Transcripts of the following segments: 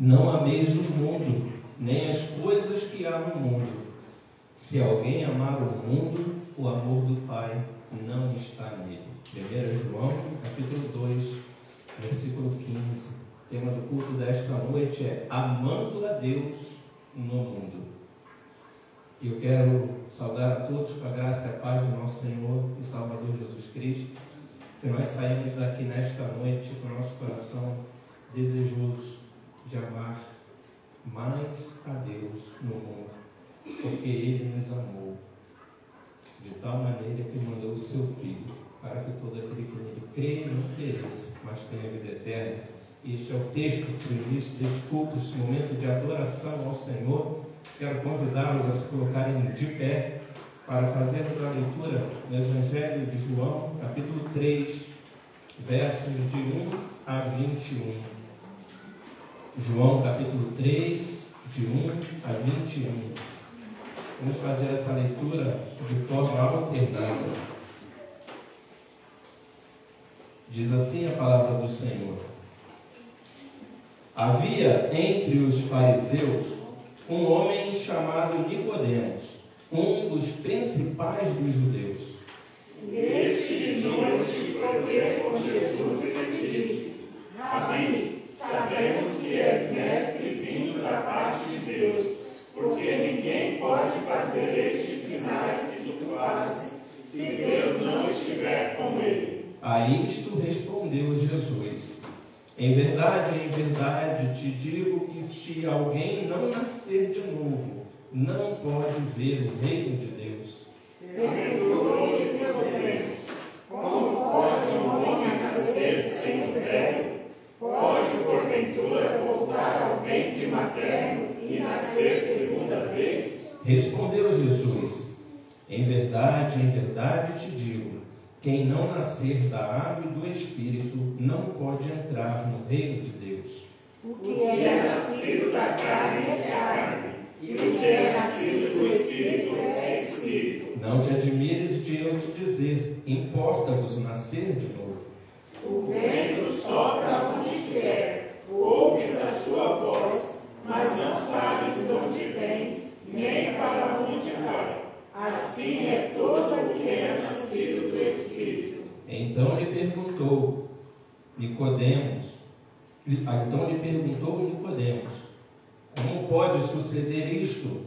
Não ameis o mundo, nem as coisas que há no mundo. Se alguém amar o mundo, o amor do Pai não está nele. 1 João, capítulo 2, versículo 15. O tema do culto desta noite é Amando a Deus no Mundo. E eu quero saudar a todos com a graça e a paz do nosso Senhor e Salvador Jesus Cristo, que nós saímos daqui nesta noite com o nosso coração desejoso de amar mais a Deus no mundo, porque Ele nos amou de tal maneira que mandou o seu Filho, para que todo aquele que nele crê não pereça, mas tenha vida eterna. Este é o texto para o início deste culto, esse momento de adoração ao Senhor. Quero convidá-los a se colocarem de pé para fazermos a leitura do Evangelho de João, capítulo 3, versos de 1 a 21. João, capítulo 3, de 1 a 21. Vamos fazer essa leitura de forma alternada. Diz assim a palavra do Senhor. Havia entre os fariseus um homem chamado Nicodemos, um dos principais dos judeus. Este de noite foi ter com Jesus e lhe disse: Rabi, sabemos que és mestre vindo da parte de Deus, porque ninguém pode fazer estes sinais que tu fazes, se Deus não estiver com ele. A isto respondeu Jesus: em verdade, te digo que se alguém não nascer de novo, não pode ver o reino de Deus. Perguntou-lhe Nicodemos: como pode um homem nascer sem o velho? Pode, porventura, voltar ao ventre materno e nascer segunda vez? Respondeu Jesus: em verdade, te digo, quem não nascer da água e do Espírito não pode entrar no reino de Deus. O que é nascido da carne é carne, e o que é nascido do Espírito é Espírito. Não te admires de eu te dizer, importa-vos nascer de novo. O vento sopra onde quer, ouves a sua voz, mas não sabes de onde vem, nem para onde vai. Assim é todo o que é nascido do Espírito. Então lhe perguntou Nicodemos, como pode suceder isto?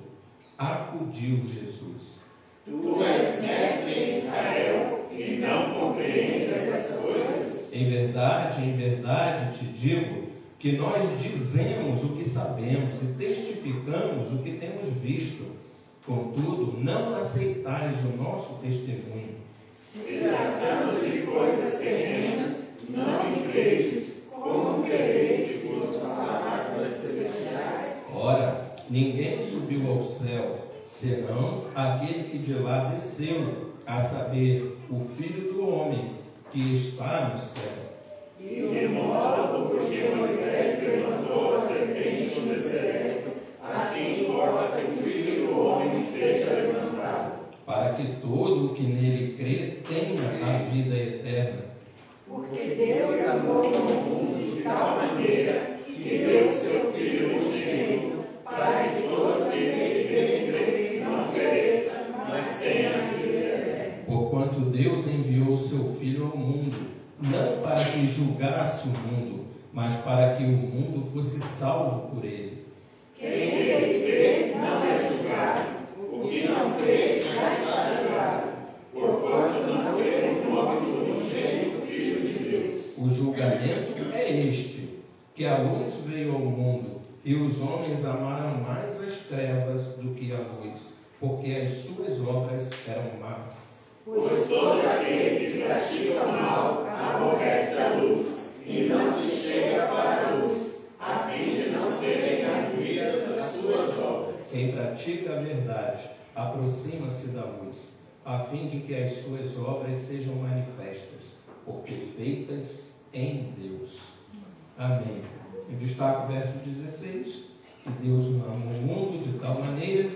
Acudiu Jesus: Tu és mestre em Israel e não compreendes essas coisas? Em verdade te digo que nós dizemos o que sabemos e testificamos o que temos visto. Contudo, não aceitais o nosso testemunho. Se tratando de coisas terrenas, não me credes, como crereis se vos falar coisas celestiais? Ora, ninguém subiu ao céu, senão aquele que de lá desceu, a saber, o Filho do Homem, que está no céu. E de modo porque Moisés levantou a serpente no deserto, assim importa que o Filho do Homem seja levantado, para que todo o que nele crê tenha a vida eterna. porque Deus amou o mundo de tal maneira que deu seu Filho unigênito, para que todo que nele crê não pereça, mas tenha a vida eterna. Porquanto Deus enviou o seu Filho ao mundo, não para que julgasse o mundo, mas para que o mundo fosse salvo por ele. Quem nele crê não é julgado, o que não crê já está julgado, porquanto não crê no nome do unigênito Filho de Deus. O julgamento é este, que a luz veio ao mundo, e os homens amaram mais as trevas do que a luz, porque as suas obras eram más. Pois todo aquele que pratica o mal aborrece a luz, e não se chega para a luz, a fim de não serem arguídas as suas obras. Quem pratica a verdade aproxima-se da luz, a fim de que as suas obras sejam manifestas, porque feitas em Deus. Amém. Eu destaco o verso 16, que Deus amou o mundo de tal maneira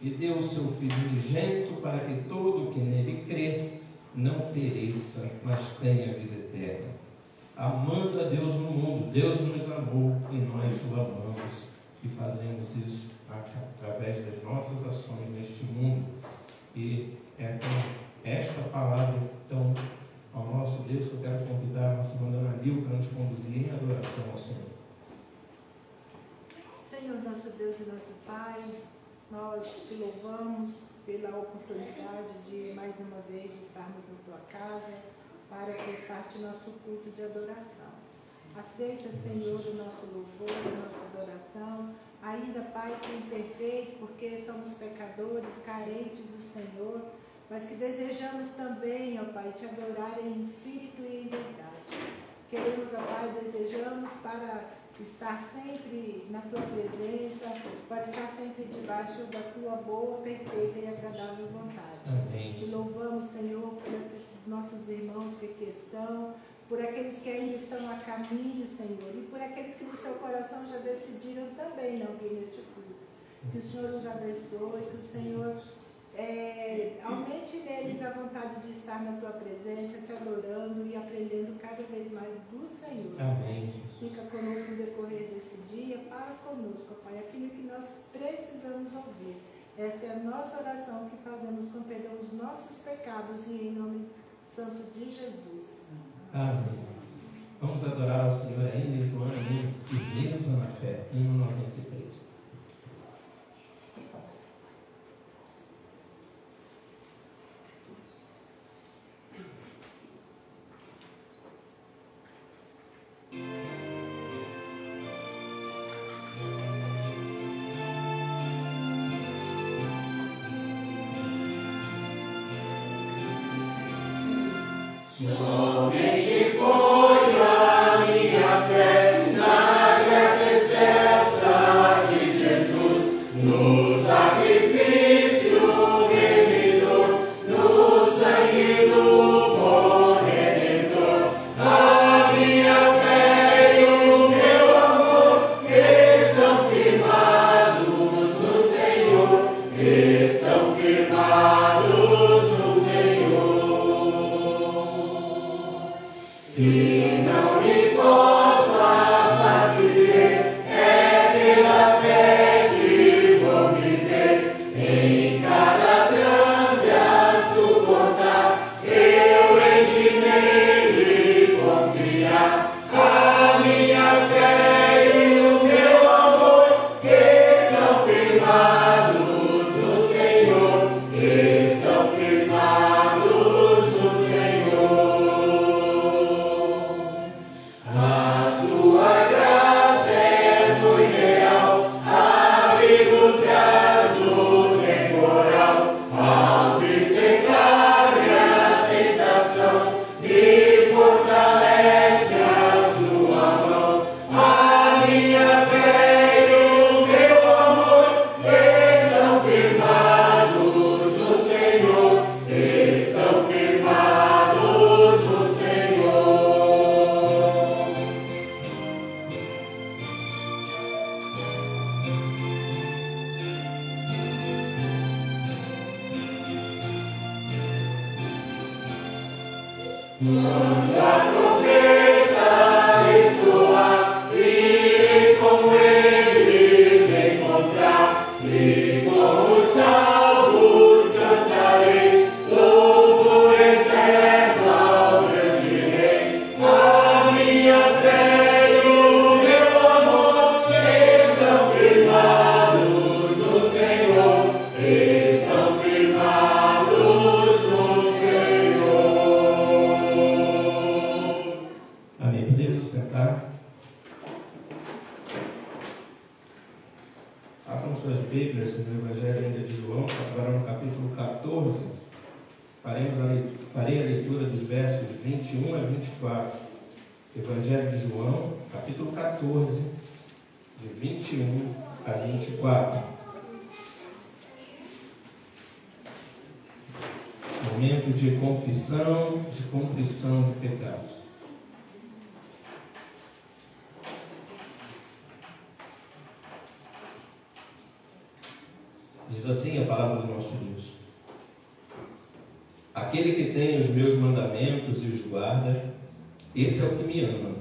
e deu o seu Filho unigênito para que todo o que nele crê não pereça, mas tenha vida eterna. amando a Deus no mundo. Deus nos amou e nós o amamos, e fazemos isso através das nossas ações neste mundo. E é com esta palavra, então, ao nosso Deus, que eu quero convidar a nossa irmã Ana Lil para nos conduzir em adoração ao Senhor. Senhor, nosso Deus e nosso Pai, nós te louvamos pela oportunidade de mais uma vez estarmos na tua casa para fazer parte do nosso culto de adoração. Aceita, Senhor, o nosso louvor, a nossa adoração, ainda, Pai, que imperfeito, porque somos pecadores, carentes do Senhor, mas que desejamos também, ó Pai, te adorar em espírito e em verdade. Queremos, ó Pai, desejamos para estar sempre na tua presença, para estar sempre debaixo da tua boa, perfeita e agradável vontade. Amém. Te louvamos, Senhor, por esses nossos irmãos que aqui estão, por aqueles que ainda estão a caminho, Senhor, e por aqueles que no seu coração já decidiram também não vir neste culto. Que o Senhor os abençoe, que o Senhor aumente neles a vontade de estar na tua presença, te adorando e aprendendo cada vez mais do Senhor. Amém. Fica conosco no decorrer desse dia, fala conosco, Pai, aquilo que nós precisamos ouvir. Esta é a nossa oração que fazemos com perdão dos nossos pecados e em nome santo de Jesus. Amém. Vamos adorar ao Senhor ainda, entoando e firmeza na fé. Hino 93. Somente ponho a minha fé na graça excelsa de Jesus, no sacrifício remidor, no sangue do bom Redentor. A minha fé e o meu amor estão firmados no Senhor, estão firmados no Senhor. Se não me posso a face ver, é pela fé que vou viver. Em cada transe a suportar, eu hei de nele confiar. A minha fé e o meu amor estão firmados no Senhor, estão firmados no Senhor. A sua graça é muito real, abrigo traz no temporal, ao vir secar a tentação, me fortalece a sua mão. A minha fé e o meu amor estão firmados no Senhor, estão firmados no Senhor. Quando a trombeta ressoar, irei com ele me encontrar, e como salvos cantarei, louvor eterno ao grande Rei. A minha fé e o meu amor estão firmados no Senhor, estão firmados no Senhor. Amém. Podemos sentar. Abram suas Bíblias no Evangelho ainda de João, agora no capítulo 14. Farei a leitura dos versos 21 a 24. Evangelho de João, capítulo 14, de 21 a 24. Momento de confissão, de contrição de pecados. Diz assim a palavra do nosso Deus: aquele que tem os meus mandamentos e os guarda, Esse é o que me ama.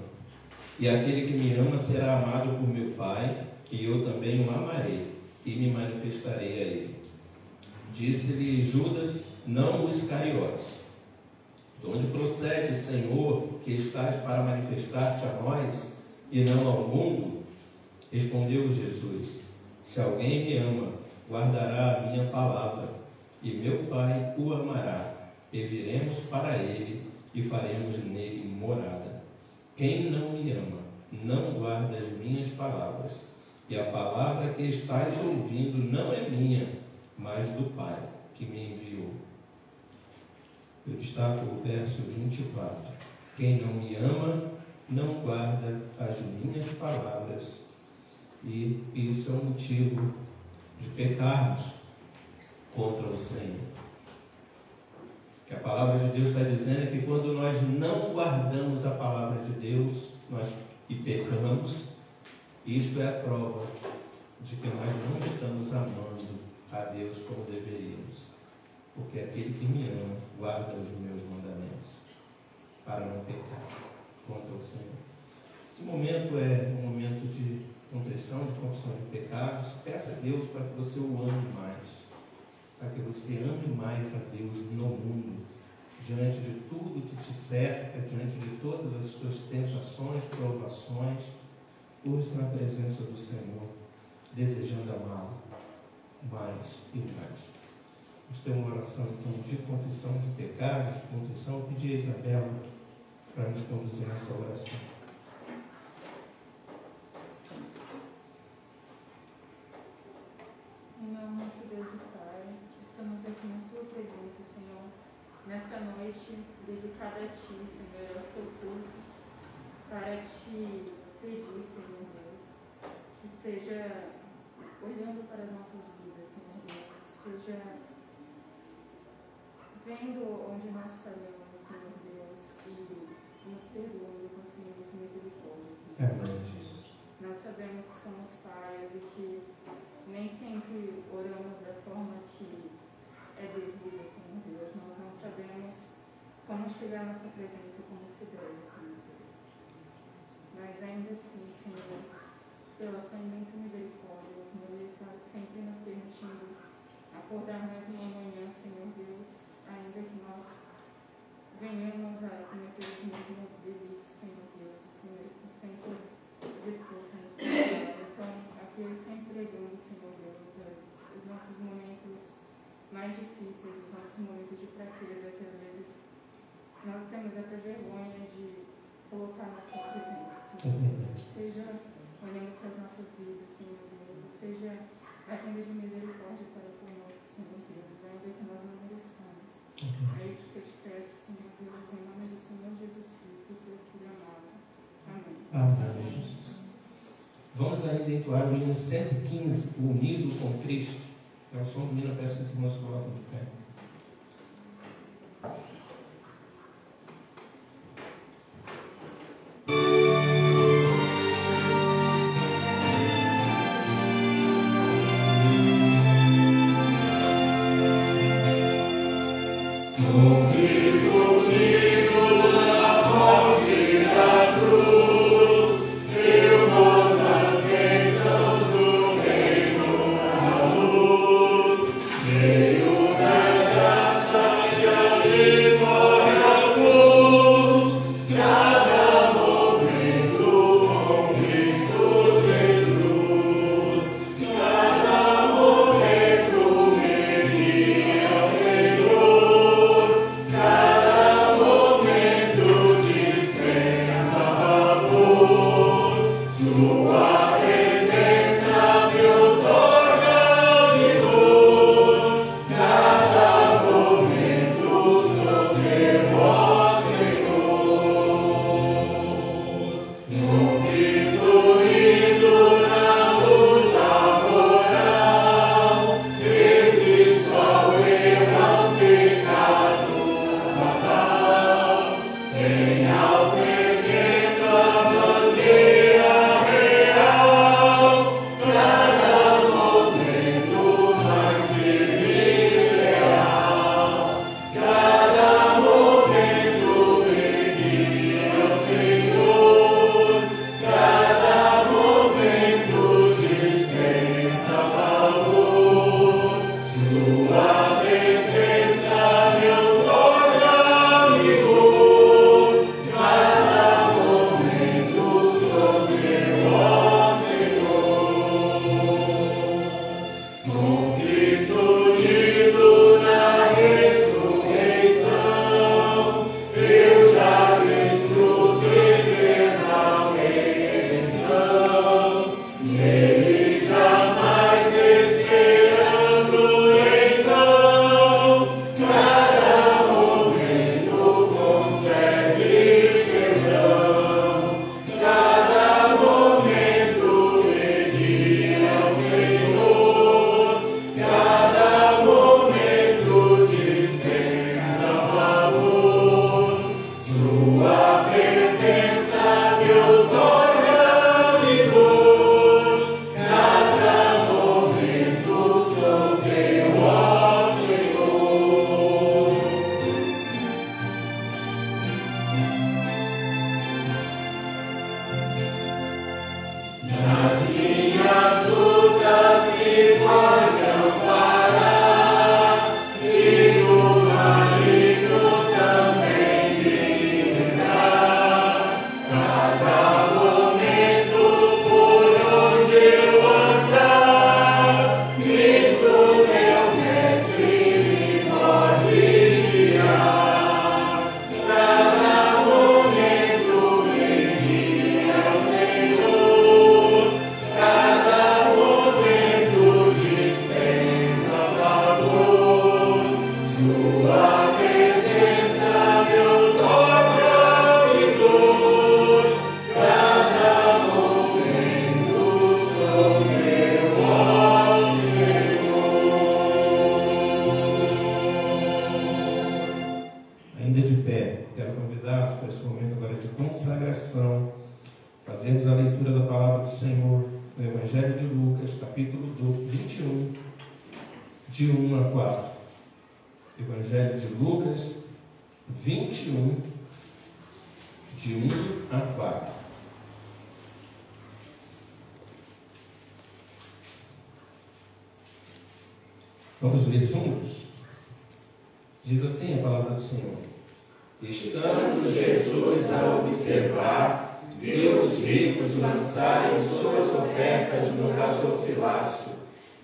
E aquele que me ama será amado por meu Pai, e eu também o amarei, e me manifestarei a ele. Disse-lhe Judas, não o Iscariotes: de onde procede, Senhor, que estás para manifestar-te a nós, e não ao mundo? Respondeu Jesus: se alguém me ama, guardará a minha palavra, e meu Pai o amará, e viremos para ele, e faremos nele morada. Quem não me ama, não guarda as minhas palavras, e a palavra que estás ouvindo não é minha, mas do Pai que me enviou. Eu destaco o verso 24. Quem não me ama, não guarda as minhas palavras. E isso é um motivo de pecarmos contra o Senhor. O que a palavra de Deus está dizendo é que quando nós não guardamos a palavra de Deus e pecamos, isto é a prova de que nós não estamos amando a Deus como deveríamos. Porque aquele que me ama guarda os meus mandamentos para não pecar contra o Senhor. Esse momento é um momento de contrição, de confissão de pecados. Peça a Deus para que você o ame mais, para que você ame mais a Deus no mundo, diante de tudo que te cerca, diante de todas as suas tentações, provações. Curse na presença do Senhor, desejando amá-lo mais e mais. Vamos ter uma oração então de confissão de pecados, de contrição. Eu pedi a Isabela para nos conduzir nessa oração. Senhor, nosso Deus e Pai, estamos aqui na Sua presença, Senhor, nessa noite dedicada a Ti, Senhor, ao Seu culto, para Te pedir, Senhor Deus, que esteja olhando para as nossas vidas, Senhor Deus, que esteja vendo onde nós falhamos, Senhor Deus, e nos perdoando com suas misericórdias, Senhor. Amém. Nós sabemos que somos falhas e que nem sempre oramos da forma que é devida, Senhor Deus. Nós não sabemos como chegar à nossa presença como se deve, Senhor Deus. Mas ainda assim, Senhor, pela sua imensa misericórdia, Senhor, está sempre nos permitindo acordar mais uma manhã, Senhor Deus, ainda que nós venhamos a cometer os mesmos delitos, Senhor Deus. O Senhor está sempre disposto a nos perdoar. Então, aqui eu estou entregando, Senhor Deus, os nossos momentos mais difíceis, os nossos momentos de fraqueza, que às vezes nós temos até vergonha de colocar na sua presença, Senhor Deus. Esteja olhando para as nossas vidas, Senhor Deus. Esteja agindo de misericórdia para conosco, Senhor Deus, ainda que nós não mereçamos. É isso que eu te peço, Senhor Deus, em nome do Senhor Jesus Cristo, seu Filho amado. Amém. Amém. Vamos ainda entoar o hino 115, Unido com Cristo. É o som do hino, peço que os irmãos colocam de pé. consagração, fazermos a leitura da palavra do Senhor no Evangelho de Lucas, capítulo 21, de 1 a 4. Evangelho de Lucas 21, de 1 a 4. Vamos ler juntos? Diz assim a palavra do Senhor. Estando Jesus a observar, viu os ricos lançarem suas ofertas no gasofilácio.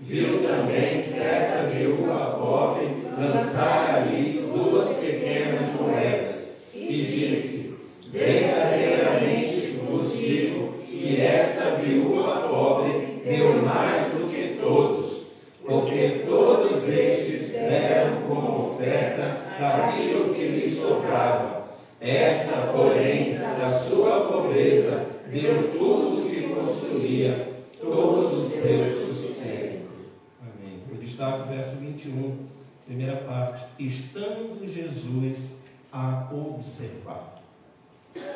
Viu também certa viúva pobre lançar ali 2 pequenas moedas. E disse: verdadeiramente vos digo que esta viúva pobre deu mais do que todos, porque todos estes deram como oferta daquilo que lhe sobrava. Esta, porém, da sua pobreza, deu tudo o que possuía, todo o seu sustento. Amém. Eu destaco o verso 21, primeira parte. Estando Jesus a observar.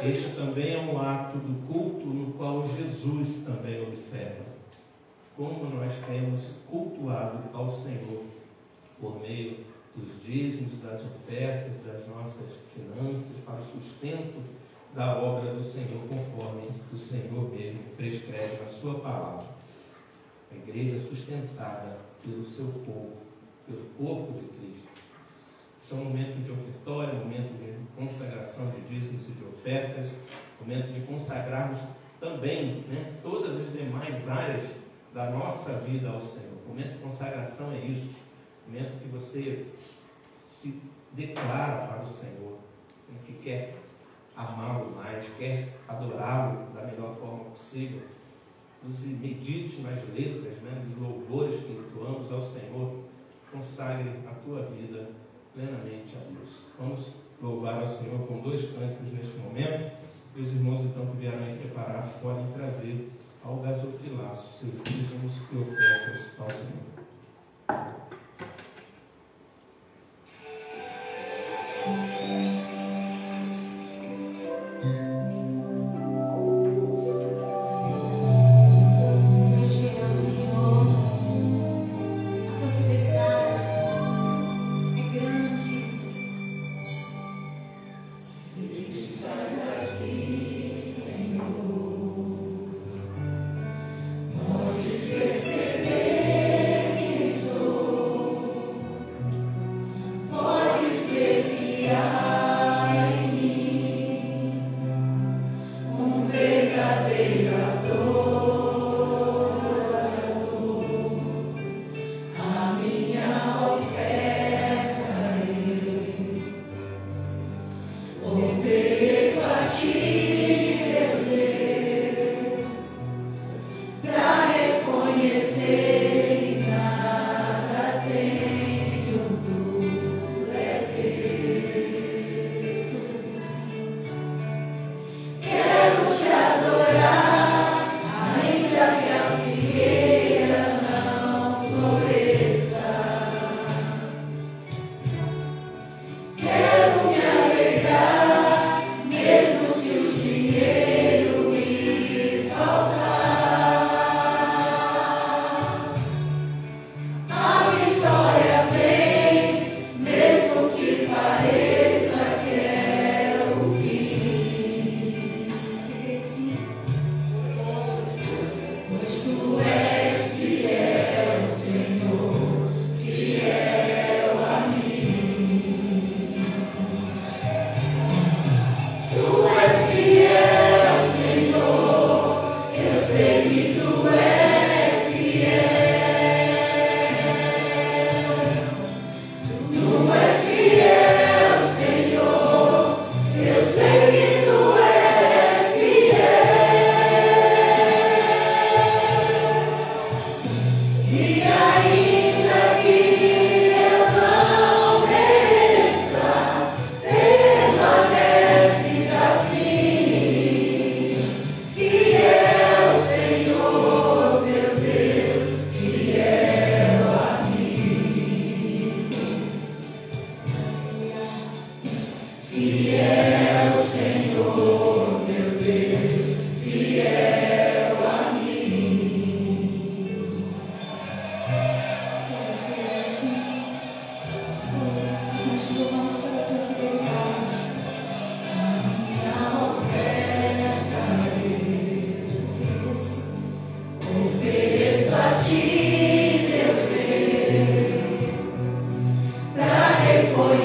Este também é um ato do culto no qual Jesus também observa. Como nós temos cultuado ao Senhor por meio dos dízimos, das ofertas, das nossas finanças, para o sustento da obra do Senhor, conforme o Senhor mesmo prescreve na sua palavra. A igreja é sustentada pelo seu povo, pelo corpo de Cristo. São momentos de ofertório, momento de consagração de dízimos e de ofertas, momento de consagrarmos também, todas as demais áreas da nossa vida ao Senhor. O momento de consagração é isso. O momento que você se declara para o Senhor, que quer amá-lo mais, quer adorá-lo da melhor forma possível. Medite nas letras, dos louvores que entoamos ao Senhor. Consagre a tua vida plenamente a Deus. Vamos louvar ao Senhor com 2 cânticos neste momento. E os irmãos então que vieram aí preparados podem trazer ao gasofilácio seus dízimos e ofertas ao Senhor. Perceber que sou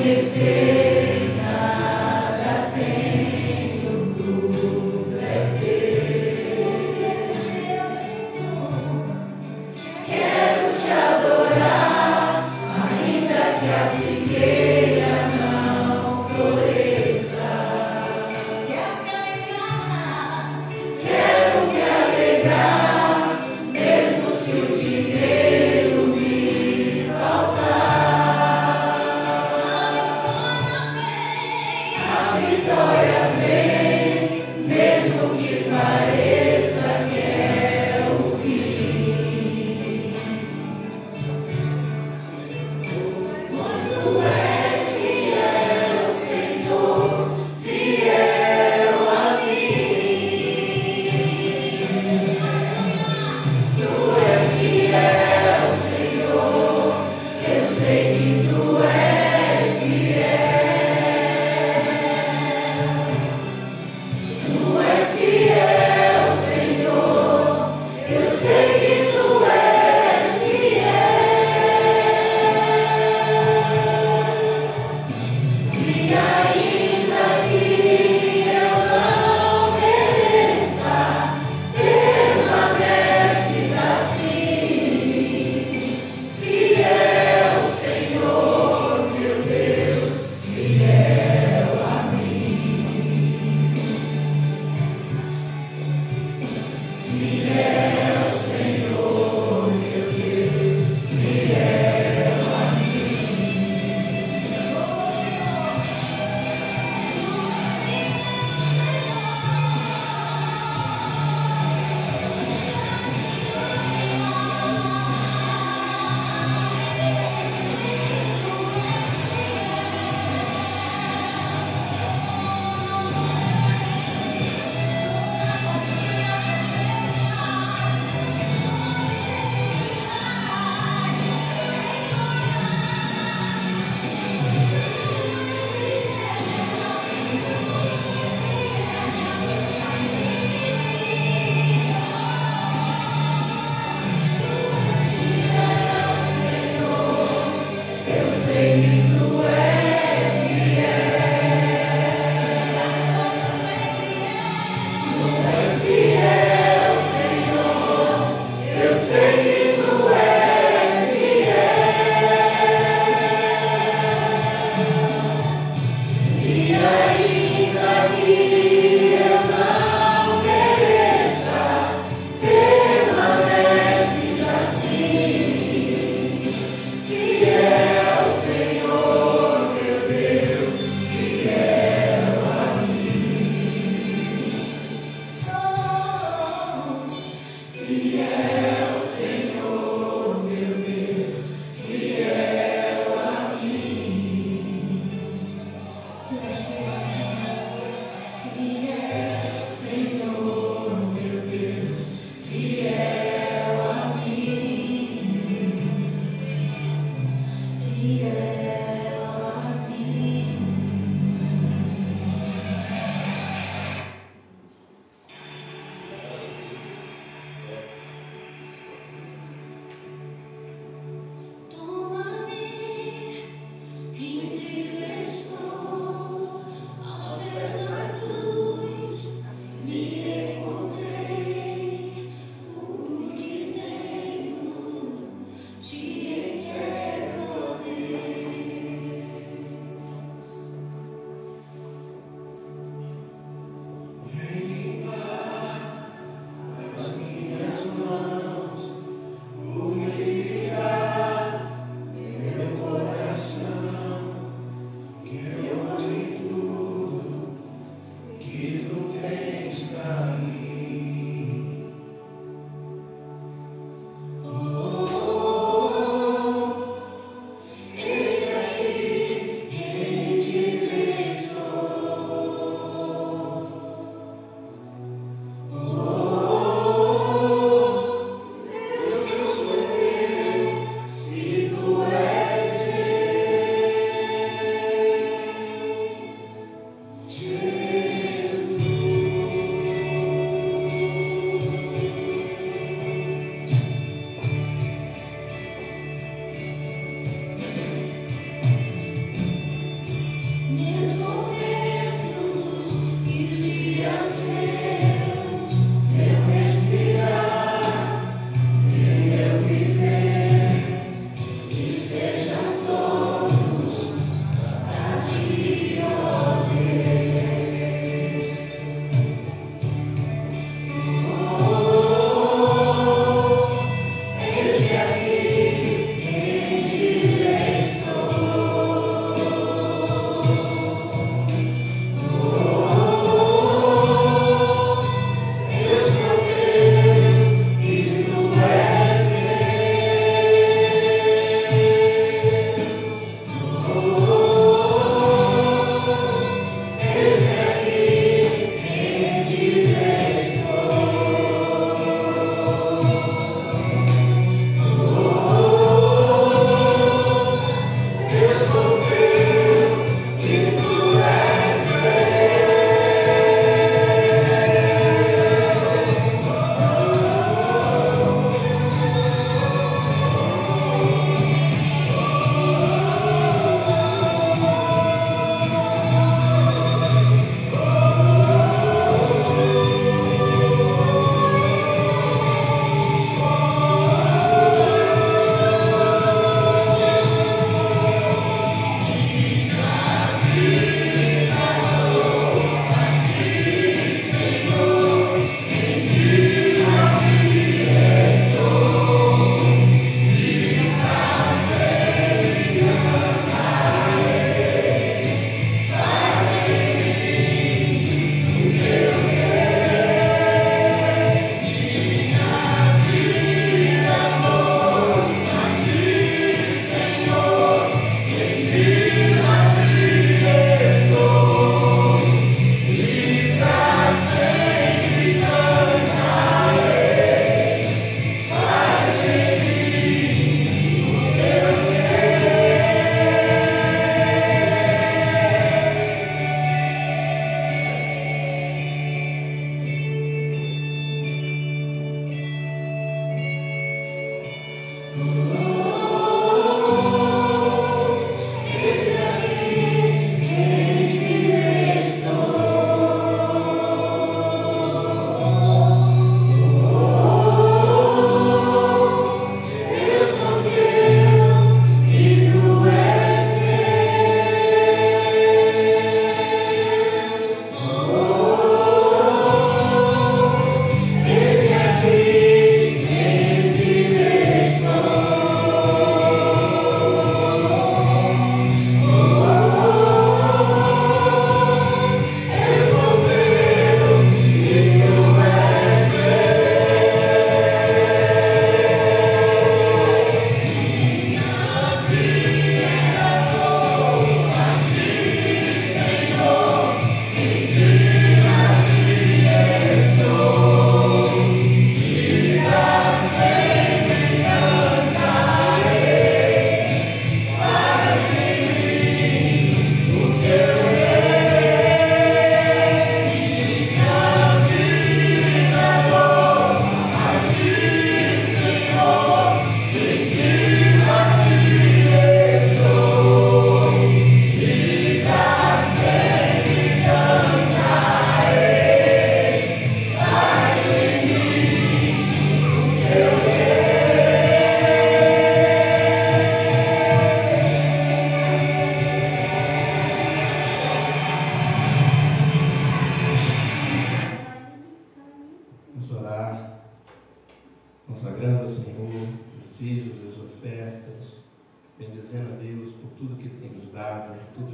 Quero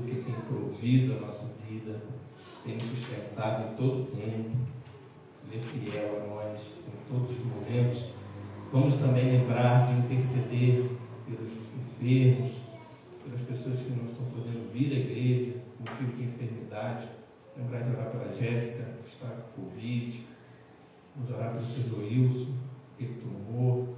tudo, que tem provido a nossa vida, tem nos sustentado em todo o tempo. Ele é fiel a nós em todos os momentos. Vamos também lembrar de interceder pelos enfermos, pelas pessoas que não estão podendo vir à igreja, motivo de enfermidade. Lembrar de orar pela Jéssica, que está com Covid. Vamos orar pelo Sr. Wilson, que ele tomou.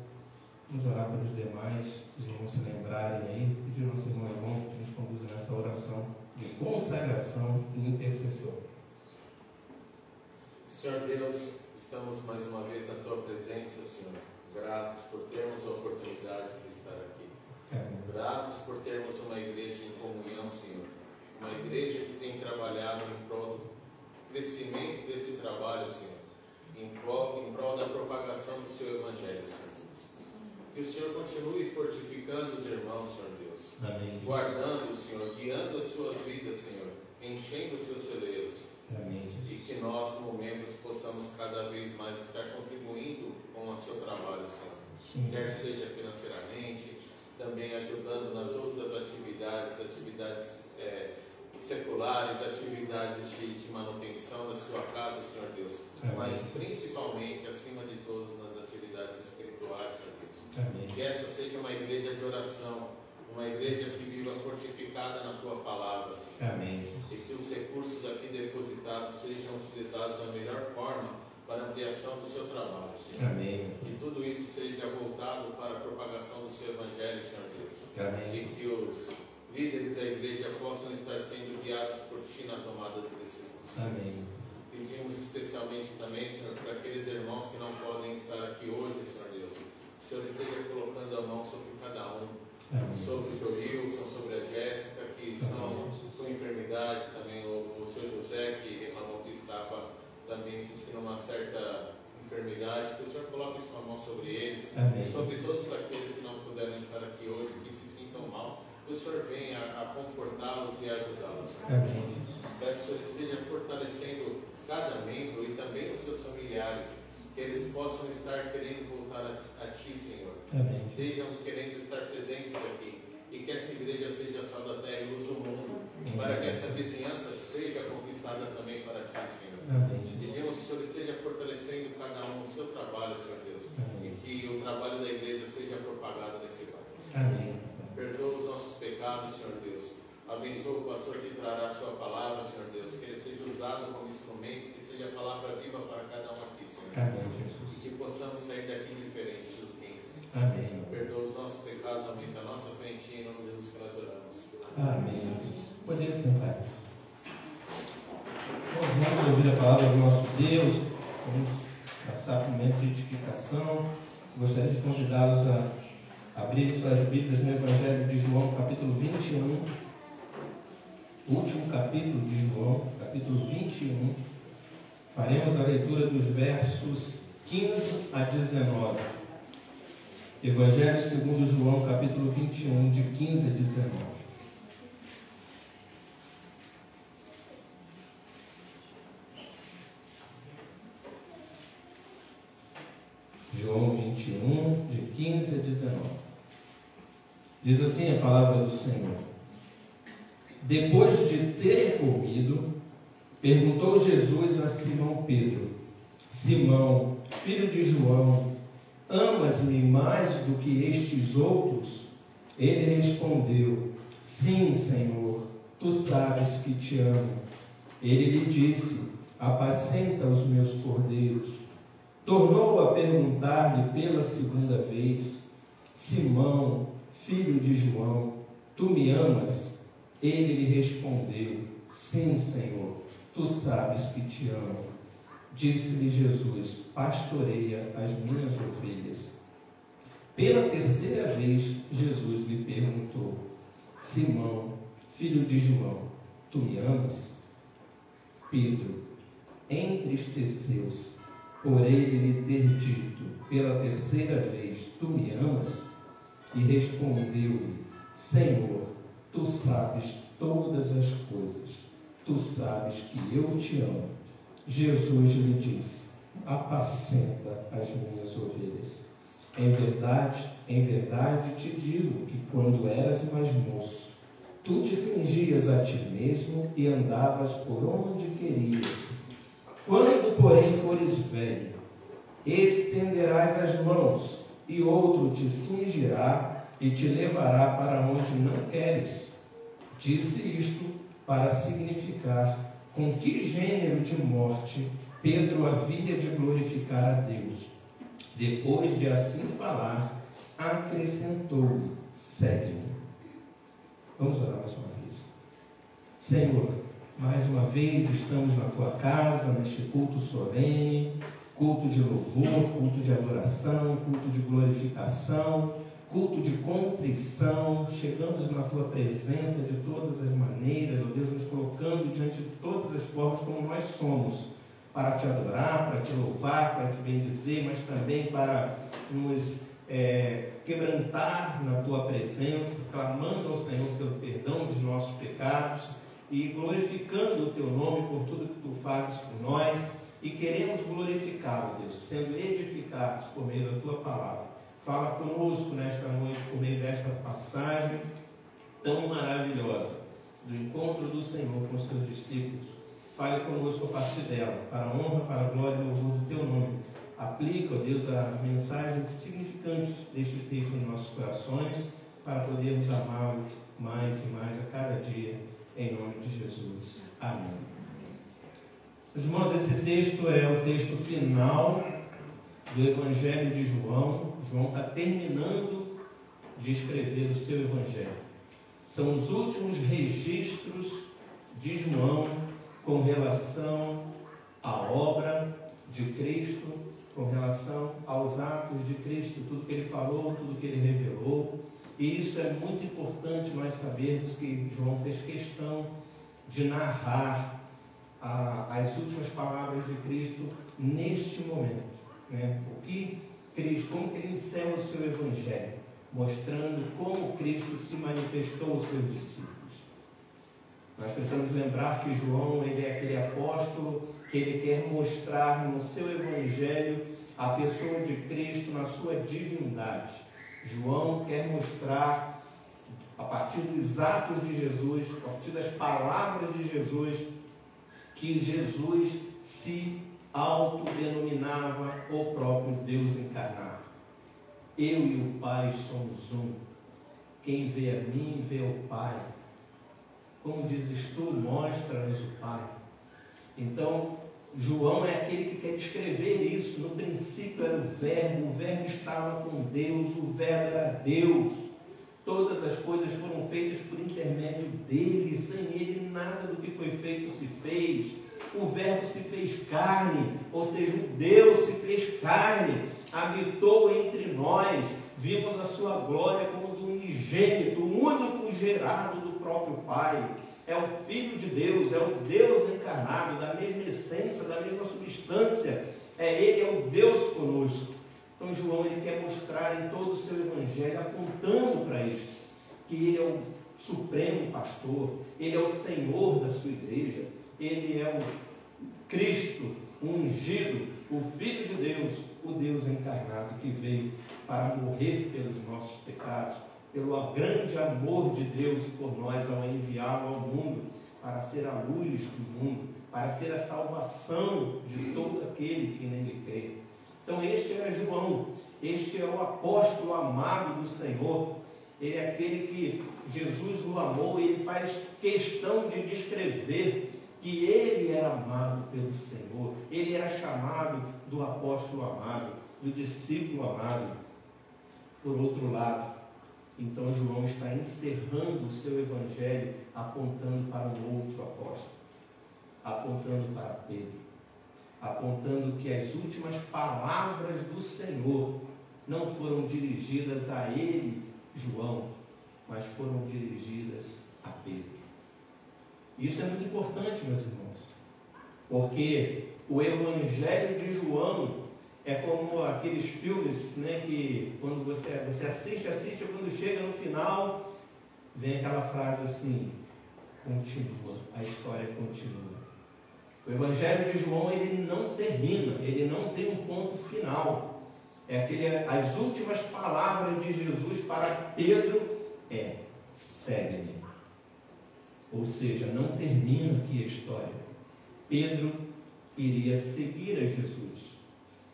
Vamos orar pelos demais, os irmãos se lembrarem aí, pedir ao nosso irmão que nos conduza nessa oração de consagração e intercessão. Senhor Deus, estamos mais uma vez na Tua presença, Senhor, gratos por termos a oportunidade de estar aqui. Gratos por termos uma igreja em comunhão, Senhor. Uma igreja que tem trabalhado em prol do crescimento desse trabalho, Senhor. Em prol da propagação do Seu Evangelho, Senhor Deus. Que o Senhor continue fortificando os irmãos, Senhor Deus. Amém. Guardando-os, Senhor, guiando as suas vidas, Senhor. Enchendo os seus celeiros. Amém. E que nós, no momento, possamos cada vez mais estar contribuindo com o seu trabalho, Senhor. Sim. Quer seja financeiramente, também ajudando nas outras atividades seculares, atividades de manutenção da sua casa, Senhor Deus. Amém. Mas principalmente, acima de todos, nas atividades espirituais, Senhor Deus. Amém. Que essa seja uma igreja de oração, uma igreja que viva fortificada na Tua palavra, Senhor. Amém. E que os recursos aqui depositados sejam utilizados da melhor forma para a ampliação do seu trabalho, Senhor. Amém. Que tudo isso seja voltado para a propagação do seu Evangelho, Senhor Deus. Amém. E que os líderes da igreja possam estar sendo guiados por Ti na tomada de decisões. Amém. Pedimos especialmente também, Senhor, para aqueles irmãos que não podem estar aqui hoje, Senhor Deus, que o Senhor esteja colocando a mão sobre cada um. Amém. Sobre o Joilson, sobre a Jéssica, que estão com enfermidade, também o seu José, que reclamou que estava também sentindo uma certa enfermidade, que o Senhor coloque sua mão sobre eles. Amém. E sobre todos aqueles que não puderam estar aqui hoje, que se sintam mal, que o Senhor venha a confortá-los e ajudá-los. Amém. Peço que o Senhor esteja fortalecendo cada membro e também os seus familiares, que eles possam estar querendo voltar a Ti, Senhor. Amém. Estejam querendo estar presentes aqui e que essa igreja seja sal da terra e luz do mundo, para que essa vizinhança seja conquistada também para Ti, Senhor. Amém. Pedimos que o Senhor esteja fortalecendo cada um no seu trabalho, Senhor Deus, Amém. e que o trabalho da igreja seja propagado nesse país. Amém. Perdoa os nossos pecados, Senhor Deus. Abençoa o pastor que trará a sua palavra, Senhor Deus, que ele seja usado como instrumento, que seja a palavra viva para cada um aqui, Senhor Deus. Amém. E que possamos sair daqui diferentes do que. Amém. Perdoa os nossos pecados, aumenta a nossa fé em Ti, em nome de Jesus que nós oramos. Amém. Poder sentar. Vamos ouvir a palavra do nosso Deus. Vamos passar por um momento de edificação. Gostaria de convidá-los a abrir suas Bíblias no Evangelho de João, capítulo 21. Último capítulo de João, capítulo 21. Faremos a leitura dos versos 15 a 19. Evangelho segundo João, capítulo 21, de 15 a 19. João 21, de 15 a 19. Diz assim a palavra do Senhor. Depois de terem comido, perguntou Jesus a Simão Pedro: Simão, filho de João, amas-me mais do que estes outros? Ele respondeu: Sim, Senhor, tu sabes que te amo. Ele lhe disse: Apacenta os meus cordeiros. Tornou a perguntar-lhe pela segunda vez: Simão, filho de João, tu me amas? Ele lhe respondeu: Sim, Senhor, tu sabes que te amo. Disse-lhe Jesus: Pastoreia as minhas ovelhas. Pela terceira vez, Jesus lhe perguntou: Simão, filho de João, tu me amas? Pedro entristeceu-se por ele lhe ter dito pela terceira vez: Tu me amas? E respondeu-lhe: Senhor, tu sabes todas as coisas, tu sabes que eu te amo. Jesus lhe disse: Apacenta as minhas ovelhas. Em verdade te digo que quando eras mais moço, Tu te cingias a ti mesmo e andavas por onde querias. Quando, porém, fores velho, estenderás as mãos, e outro te cingirá e te levará para onde não queres. Disse isto para significar com que gênero de morte Pedro havia de glorificar a Deus. Depois de assim falar, acrescentou-lhe: segue-me. Vamos orar mais uma vez. Senhor, mais uma vez estamos na tua casa, neste culto solene, culto de louvor, culto de adoração, culto de glorificação, culto de contrição. Chegamos na tua presença de todas as maneiras, ó Deus, nos colocando diante de todas as formas como nós somos, para te adorar, para te louvar, para te bendizer, mas também para nos quebrantar na tua presença, clamando ao Senhor pelo perdão dos nossos pecados e glorificando o teu nome por tudo que tu fazes por nós, e queremos glorificá-lo, Deus, sendo edificados por meio da tua palavra. Fala conosco nesta noite por meio desta passagem tão maravilhosa do encontro do Senhor com os teus discípulos. Fale conosco a partir dela, para a honra, para a glória e louvor do teu nome. Aplica, ó Deus, a mensagem significante deste texto nos nossos corações, para podermos amá-lo mais e mais a cada dia, em nome de Jesus. Amém. Meus irmãos, esse texto é o texto final do Evangelho de João. João está terminando de escrever o seu Evangelho. São os últimos registros de João com relação à obra de Cristo, com relação aos atos de Cristo, tudo que ele falou, tudo que ele revelou. E isso é muito importante nós sabermos que João fez questão de narrar as últimas palavras de Cristo neste momento, né? O que Cristo, como que ele encerra o seu Evangelho, mostrando como Cristo se manifestou aos seus discípulos. Nós precisamos lembrar que João, ele é aquele apóstolo que ele quer mostrar no seu Evangelho a pessoa de Cristo na sua divindade. João quer mostrar, a partir dos atos de Jesus, a partir das palavras de Jesus, que Jesus se autodenominava o próprio Deus encarnado. Eu e o Pai somos um. Quem vê a mim, vê o Pai. Como dizes tu, mostra-nos o Pai. Então, João é aquele que quer descrever isso. No princípio era o Verbo estava com Deus, o Verbo era Deus. Todas as coisas foram feitas por intermédio dele, sem ele nada do que foi feito se fez. O Verbo se fez carne, ou seja, o Deus se fez carne, habitou entre nós, vimos a sua glória como do unigênito, o único gerado do próprio Pai. É o Filho de Deus, é o Deus encarnado, da mesma essência, da mesma substância. Ele é o Deus conosco. Então João ele quer mostrar em todo o seu Evangelho, apontando para isso, que ele é o supremo pastor, ele é o Senhor da sua igreja, ele é o Cristo, o ungido, o Filho de Deus, o Deus encarnado que veio para morrer pelos nossos pecados, pelo grande amor de Deus por nós ao enviá-lo ao mundo, para ser a luz do mundo, para ser a salvação de todo aquele que nele crê. Então este é João, este é o apóstolo amado do Senhor, ele é aquele que Jesus o amou e ele faz questão de descrever que ele era amado pelo Senhor, ele era chamado do apóstolo amado, do discípulo amado. Por outro lado, então João está encerrando o seu Evangelho apontando para um outro apóstolo, apontando para Pedro, apontando que as últimas palavras do Senhor não foram dirigidas a ele, João, mas foram dirigidas a Pedro. Isso é muito importante, meus irmãos, porque o Evangelho de João é como aqueles filmes, né, que quando você assiste, e quando chega no final, vem aquela frase assim: continua, a história continua. O Evangelho de João, ele não termina, ele não tem um ponto final. As últimas palavras de Jesus para Pedro segue-me. Ou seja, não termina aqui a história. Pedro iria seguir a Jesus.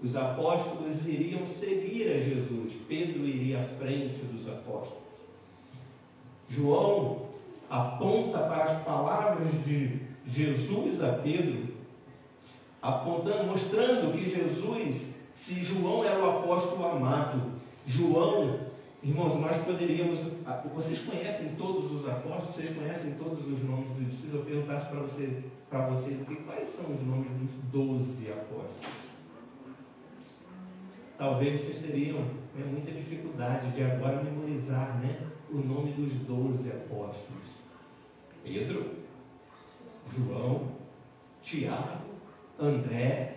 Os apóstolos iriam seguir a Jesus. Pedro iria à frente dos apóstolos. João aponta para as palavras de Jesus a Pedro, apontando, mostrando que Jesus, se João era o apóstolo amado, João, irmãos, nós poderíamos, vocês conhecem todos os apóstolos, vocês conhecem todos os nomes dos discípulos. Eu perguntasse para vocês quais são os nomes dos 12 apóstolos. Talvez vocês teriam muita dificuldade de agora memorizar, o nome dos 12 apóstolos. Pedro, João, Tiago, André,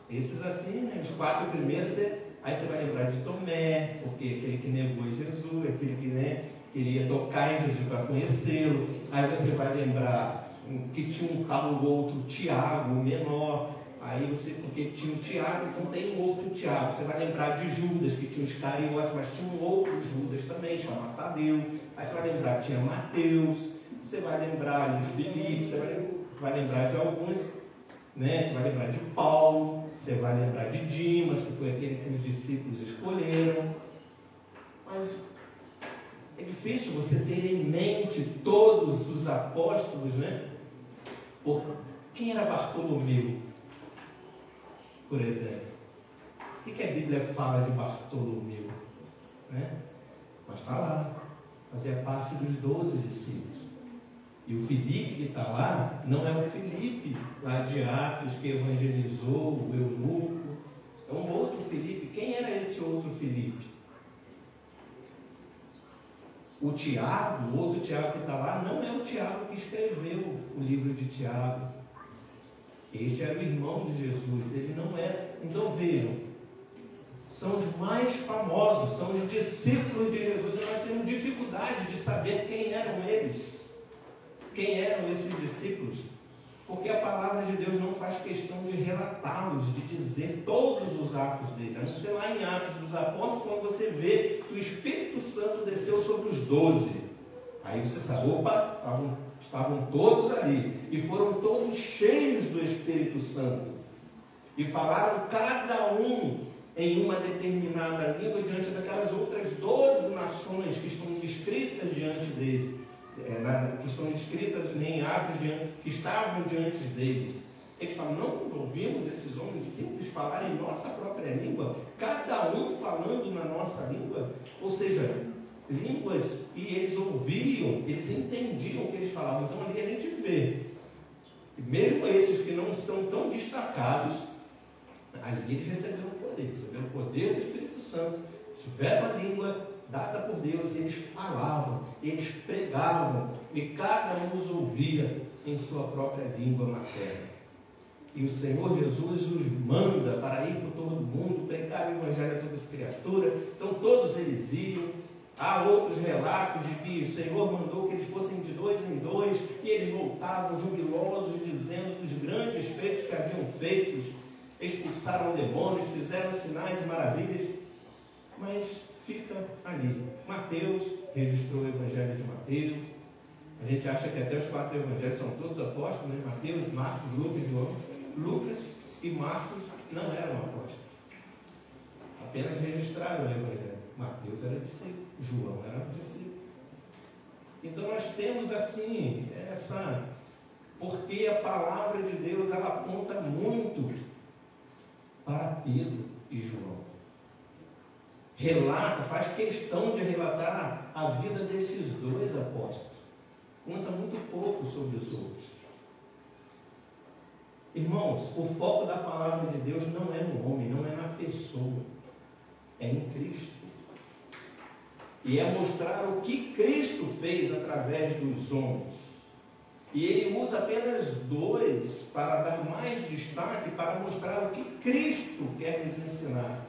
esses assim, os 4 primeiros, aí você vai lembrar de Tomé, porque aquele que negou Jesus, aquele que queria tocar em Jesus para conhecê-lo. Aí você vai lembrar que tinha um tal outro Tiago, o menor. Aí você, porque tinha um Tiago, então tem um outro Tiago. Você vai lembrar de Judas, que tinha os Iscariotes, mas tinha um outro Judas também, chamado Tadeu. Aí você vai lembrar que tinha Mateus. Você vai lembrar de Filipe, você vai lembrar de alguns, Você vai lembrar de Paulo, você vai lembrar de Dimas, que foi aquele que os discípulos escolheram. Mas é difícil você ter em mente todos os apóstolos, Por quem era Bartolomeu, por exemplo? O que a Bíblia fala de Bartolomeu? Mas está lá, fazia parte dos 12 discípulos. E o Filipe que está lá, não é o Filipe lá de Atos que evangelizou o eunuco. É um outro Filipe. Quem era esse outro Filipe? O Tiago, o outro Tiago que está lá, não é o Tiago que escreveu o livro de Tiago. Este era o irmão de Jesus, ele não é. Então vejam, são os mais famosos, são os discípulos de Jesus, e nós temos dificuldade de saber quem eram eles. Quem eram esses discípulos? Porque a palavra de Deus não faz questão de relatá-los, de dizer todos os atos dele. A não ser lá em Atos dos Apóstolos, quando você vê que o Espírito Santo desceu sobre os 12. Aí você sabe, estavam todos ali. E foram todos cheios do Espírito Santo. E falaram cada um em uma determinada língua diante daquelas outras 12 nações que estão descritas diante deles. Que estão escritas em Atos, que estavam diante deles. Eles falam, não ouvimos esses homens simples falarem nossa própria língua, cada um falando na nossa língua, ou seja, línguas, e eles ouviam, eles entendiam o que eles falavam. Então ali a gente vê, mesmo esses que não são tão destacados, ali eles receberam o poder do Espírito Santo, tiveram a língua dada por Deus, eles falavam, eles pregavam, e cada um os ouvia em sua própria língua materna. E o Senhor Jesus os manda para ir por todo mundo, pregar o Evangelho a todas as criaturas. Então todos eles iam. Há outros relatos de que o Senhor mandou que eles fossem de 2 em 2, e eles voltavam jubilosos, dizendo dos grandes feitos que haviam feito, expulsaram demônios, fizeram sinais e maravilhas. Mas fica ali. Mateus registrou o Evangelho de Mateus. A gente acha que até os 4 evangelhos são todos apóstolos, Mateus, Marcos, Lucas e João. Lucas e Marcos não eram apóstolos. Apenas registraram o Evangelho. Mateus era discípulo, João era discípulo. Então nós temos assim, porque a palavra de Deus ela aponta muito para Pedro e João. Relata, faz questão de relatar a vida desses 2 apóstolos. Conta muito pouco sobre os outros. Irmãos, o foco da palavra de Deus não é no homem, não é na pessoa, é em Cristo. E é mostrar o que Cristo fez através dos homens. E ele usa apenas 2 para dar mais destaque, para mostrar o que Cristo quer nos ensinar.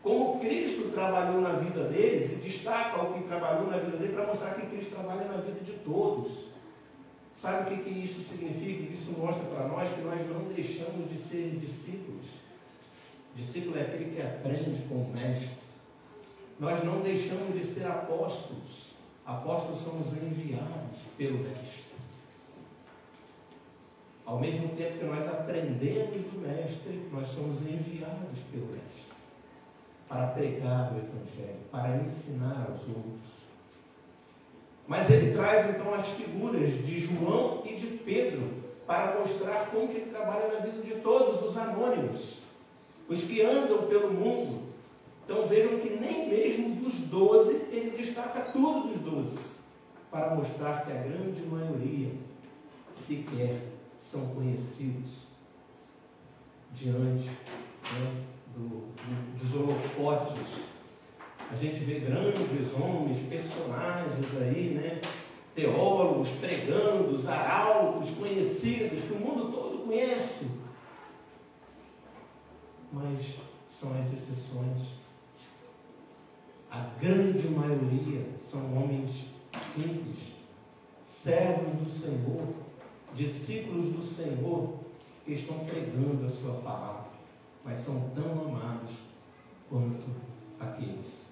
Como Cristo trabalhou na vida deles, e destaca o que trabalhou na vida dele para mostrar que Cristo trabalha na vida de todos. Sabe o que isso significa? Isso mostra para nós que nós não deixamos de ser discípulos. Discípulo é aquele que aprende com o mestre. Nós não deixamos de ser apóstolos. Apóstolos são os enviados pelo mestre. Ao mesmo tempo que nós aprendemos do Mestre, nós somos enviados pelo Mestre para pregar o Evangelho, para ensinar aos outros. Mas ele traz então as figuras de João e de Pedro para mostrar como que ele trabalha na vida de todos os anônimos, os que andam pelo mundo. Então vejam que nem mesmo dos 12 ele destaca todos os 12, para mostrar que a grande maioria sequer são conhecidos diante, né, dos holofotes. A gente vê grandes homens, personagens aí, né, teólogos pregando, os arautos conhecidos, que o mundo todo conhece. Mas são as exceções. A grande maioria são homens simples, servos do Senhor, discípulos do Senhor, que estão pregando a sua palavra, mas são tão amados quanto aqueles.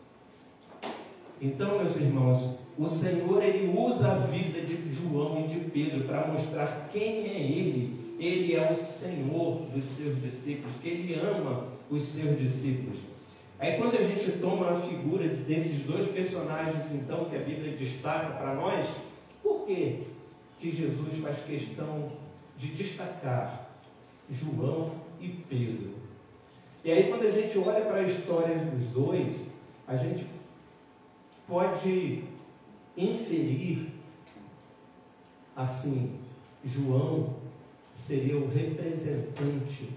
Então, meus irmãos, o Senhor, ele usa a vida de João e de Pedro para mostrar quem é ele. Ele é o Senhor dos seus discípulos, que ele ama os seus discípulos. Aí quando a gente toma a figura desses dois personagens, então, que a Bíblia destaca para nós, por que Jesus faz questão de destacar João e Pedro? E aí quando a gente olha para as histórias dos dois, a gente pode inferir assim: João seria o representante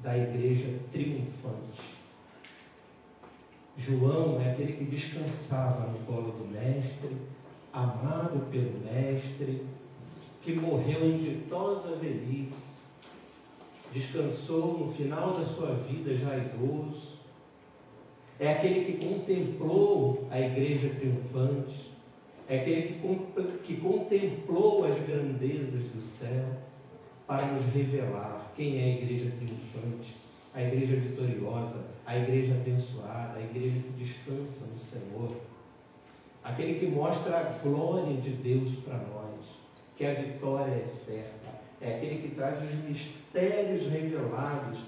da igreja triunfante. João é aquele que descansava no colo do Mestre, amado pelo Mestre, que morreu em ditosa velhice, descansou no final da sua vida já idoso. É aquele que contemplou a igreja triunfante, é aquele que contemplou as grandezas do céu para nos revelar quem é a igreja triunfante, a igreja vitoriosa, a igreja abençoada, a igreja que descansa no Senhor, aquele que mostra a glória de Deus para nós, que a vitória é certa, é aquele que traz os mistérios revelados,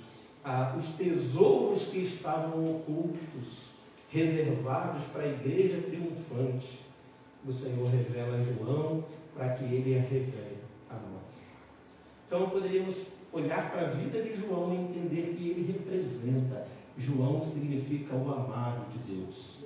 os tesouros que estavam ocultos, reservados para a igreja triunfante. O Senhor revela a João para que ele a revele a nós. Então poderíamos olhar para a vida de João e entender que ele representa. João significa o amado de Deus.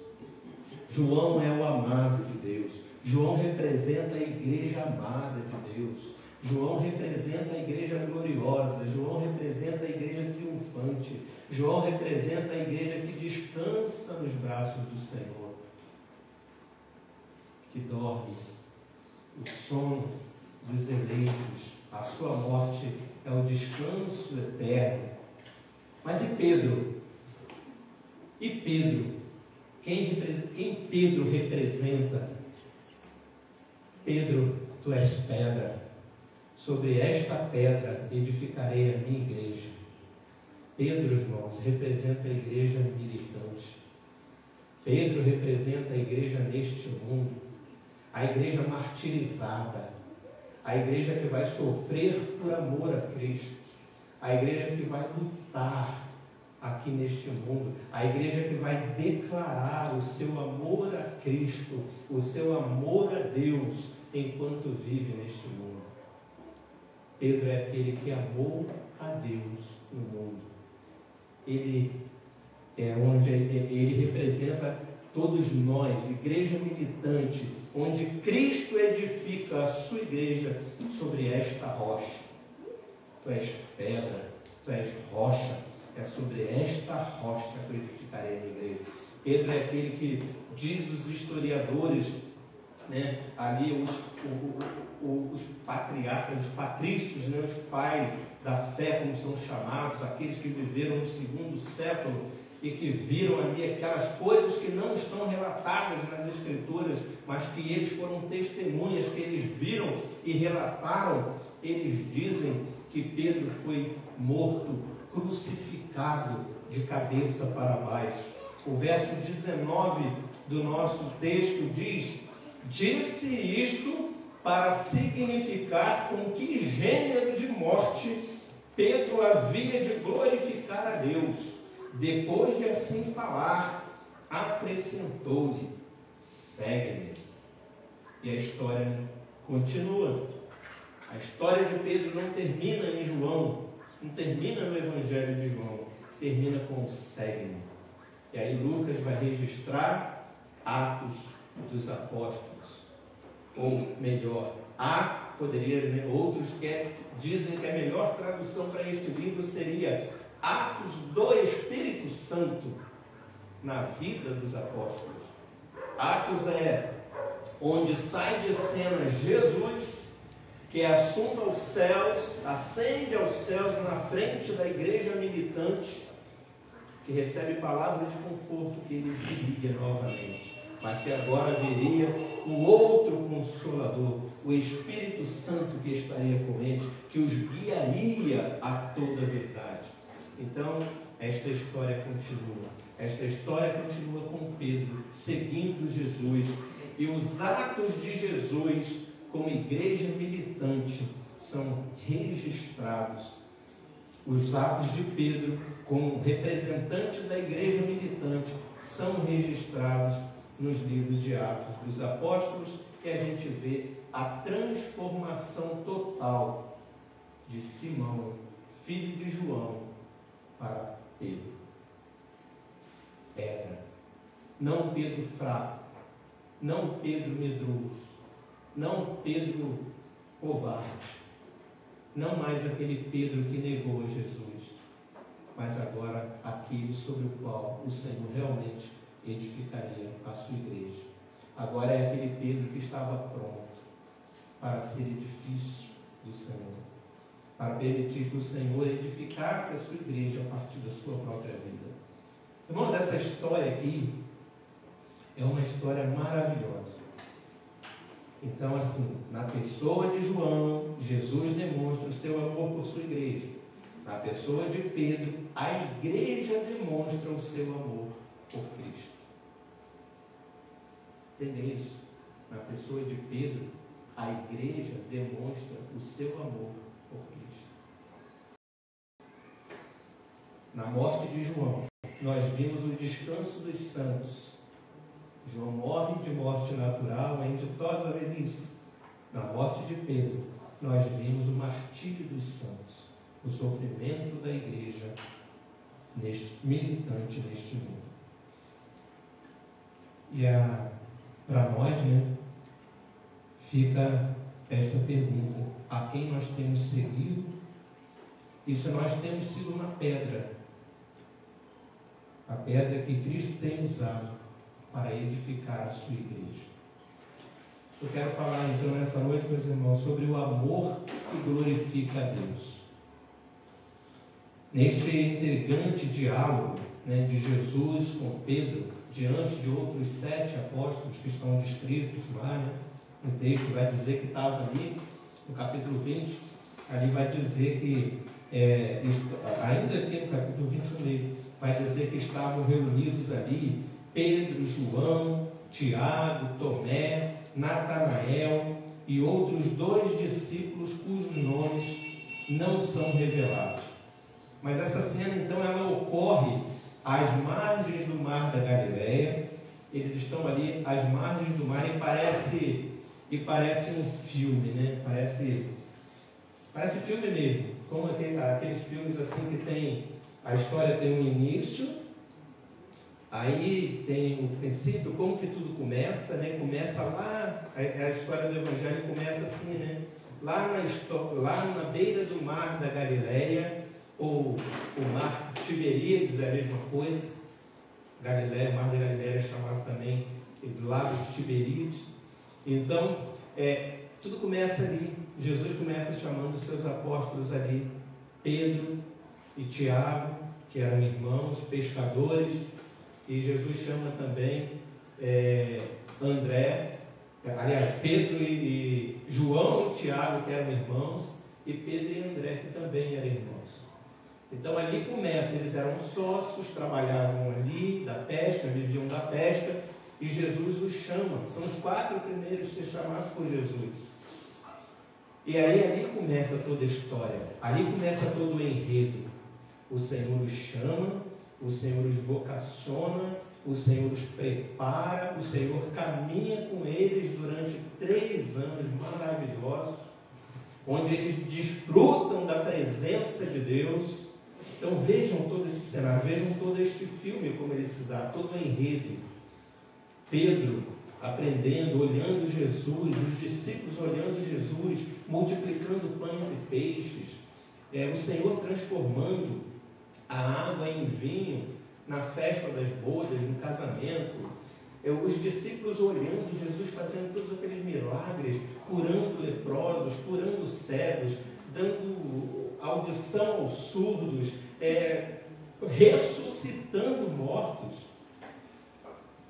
João é o amado de Deus. João representa a igreja amada de Deus. João representa a igreja gloriosa. João representa a igreja triunfante. João representa a igreja que descansa nos braços do Senhor, que dorme o sono dos eleitos. A sua morte é o descanso eterno. Mas e Pedro? E Pedro? Quem Pedro representa? Pedro, tu és pedra. Sobre esta pedra edificarei a minha igreja. Pedro, irmãos, representa a igreja militante. Pedro representa a igreja neste mundo, a igreja martirizada, a igreja que vai sofrer por amor a Cristo, a igreja que vai lutar aqui neste mundo, a igreja que vai declarar o seu amor a Cristo, o seu amor a Deus enquanto vive neste mundo. Pedro é aquele que amou a Deus no mundo. Ele é onde ele representa todos nós, igreja militante, onde Cristo edifica a sua igreja sobre esta rocha. Tu és pedra, tu és rocha, é sobre esta rocha que eu edificarei a minha igreja. Pedro é aquele que diz os historiadores, né, ali os patriarcas, os patrícios, né, os pais da fé, como são chamados, aqueles que viveram no segundo século e que viram ali aquelas coisas que não estão relatadas nas Escrituras, mas que eles foram testemunhas, que eles viram e relataram. Eles dizem que Pedro foi morto, crucificado de cabeça para baixo. O verso 19 do nosso texto diz: disse isto para significar com que gênero de morte Pedro havia de glorificar a Deus. Depois de assim falar, acrescentou-lhe: segue-me. E a história continua. A história de Pedro não termina em João, não termina no Evangelho de João, termina com o segue-me. E aí Lucas vai registrar Atos dos Apóstolos, ou melhor, outros dizem que a melhor tradução para este livro seria Atos do Espírito Santo na vida dos apóstolos. Atos é onde sai de cena Jesus, que é assunto aos céus, ascende aos céus na frente da igreja militante, que recebe palavras de conforto que ele viria novamente, mas que agora viria o outro Consolador, o Espírito Santo que estaria com eles, que os guiaria a toda a verdade. Então, esta história continua. Esta história continua com Pedro seguindo Jesus, e os atos de Jesus como igreja militante são registrados. Os atos de Pedro como representante da igreja militante são registrados nos livros de Atos dos Apóstolos, e a gente vê a transformação total de Simão, filho de João, para Pedro. Pedra. Não Pedro fraco, não Pedro medroso, não Pedro covarde, não mais aquele Pedro que negou Jesus, mas agora aquele sobre o qual o Senhor realmente edificaria a sua igreja. Agora é aquele Pedro que estava pronto para ser edifício do Senhor, para permitir que o Senhor edificasse a sua igreja a partir da sua própria vida. Irmãos, essa história aqui é uma história maravilhosa. Então, assim, na pessoa de João, Jesus demonstra o seu amor por sua igreja. Na pessoa de Pedro, a igreja demonstra o seu amor por Cristo. Entendeu isso? Na pessoa de Pedro, a igreja demonstra o seu amor por Cristo. Na morte de João, nós vimos o descanso dos santos. João morre de morte natural em ditosa velhice. Na morte de Pedro, nós vimos o martírio dos santos, o sofrimento da igreja militante neste mundo. E para nós, fica esta pergunta: a quem nós temos seguido? E se nós temos sido uma pedra, a pedra que Cristo tem usado para edificar a sua igreja. Eu quero falar então nessa noite, meus irmãos, sobre o amor que glorifica a Deus. Neste intrigante diálogo de Jesus com Pedro, diante de outros 7 apóstolos que estão descritos lá, no texto vai dizer que estava ali, no capítulo 20, ali vai dizer que, ainda aqui no capítulo 21 mesmo, vai dizer que estavam reunidos ali Pedro, João, Tiago, Tomé, Natanael e outros 2 discípulos cujos nomes não são revelados. Mas essa cena então ela ocorre às margens do mar da Galileia. Eles estão ali às margens do mar e parece um filme, Parece filme mesmo, como aqueles filmes assim que tem a história tem um início. Aí tem o princípio, como que tudo começa, Começa lá, a história do Evangelho começa assim, Lá na beira do mar da Galileia, ou o mar Tiberíades é a mesma coisa. Galileia, o mar da Galileia é chamado também do lago de Tiberíades. Então, tudo começa ali. Jesus começa chamando os seus apóstolos ali, Pedro e Tiago, que eram irmãos, pescadores. E Jesus chama também André, aliás, Pedro e João e Tiago, que eram irmãos, e Pedro e André, que também eram irmãos. Então ali começa, eles eram sócios, trabalhavam ali da pesca, viviam da pesca, e Jesus os chama. São os 4 primeiros a ser chamados por Jesus. E aí ali começa toda a história, ali começa todo o enredo. O Senhor os chama, o Senhor os vocaciona, o Senhor os prepara, o Senhor caminha com eles durante 3 anos maravilhosos, onde eles desfrutam da presença de Deus. Então vejam todo esse cenário, vejam todo este filme como ele se dá, todo o enredo. Pedro aprendendo, olhando Jesus, os discípulos olhando Jesus, multiplicando pães e peixes, o Senhor transformando a água em vinho na festa das bodas, no casamento, os discípulos olhando Jesus fazendo todos aqueles milagres, curando leprosos, curando cegos, dando audição aos surdos, ressuscitando mortos,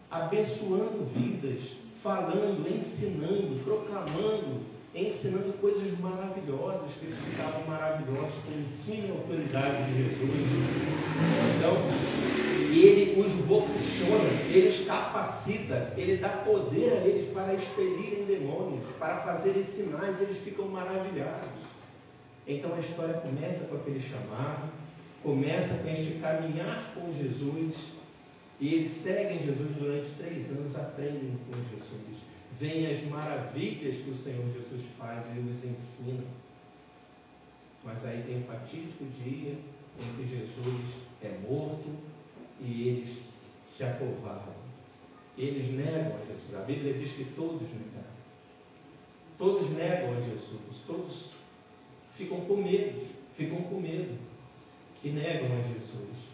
abençoando vidas, falando, ensinando, proclamando, ensinando coisas maravilhosas, que eles ficavam maravilhosos com o ensino e a autoridade de Jesus. Então, ele os vocaciona, ele os capacita, ele dá poder a eles para expelirem demônios, para fazerem sinais, eles ficam maravilhados. Então a história começa com aquele chamado, começa com este caminhar com Jesus, e eles seguem Jesus durante 3 anos, aprendem com Jesus. Vêm as maravilhas que o Senhor Jesus faz e os ensina. Mas aí tem o fatídico dia em que Jesus é morto e eles se acovardam. Eles negam a Jesus. A Bíblia diz que todos negaram. Todos negam a Jesus. Todos ficam com medo e negam a Jesus.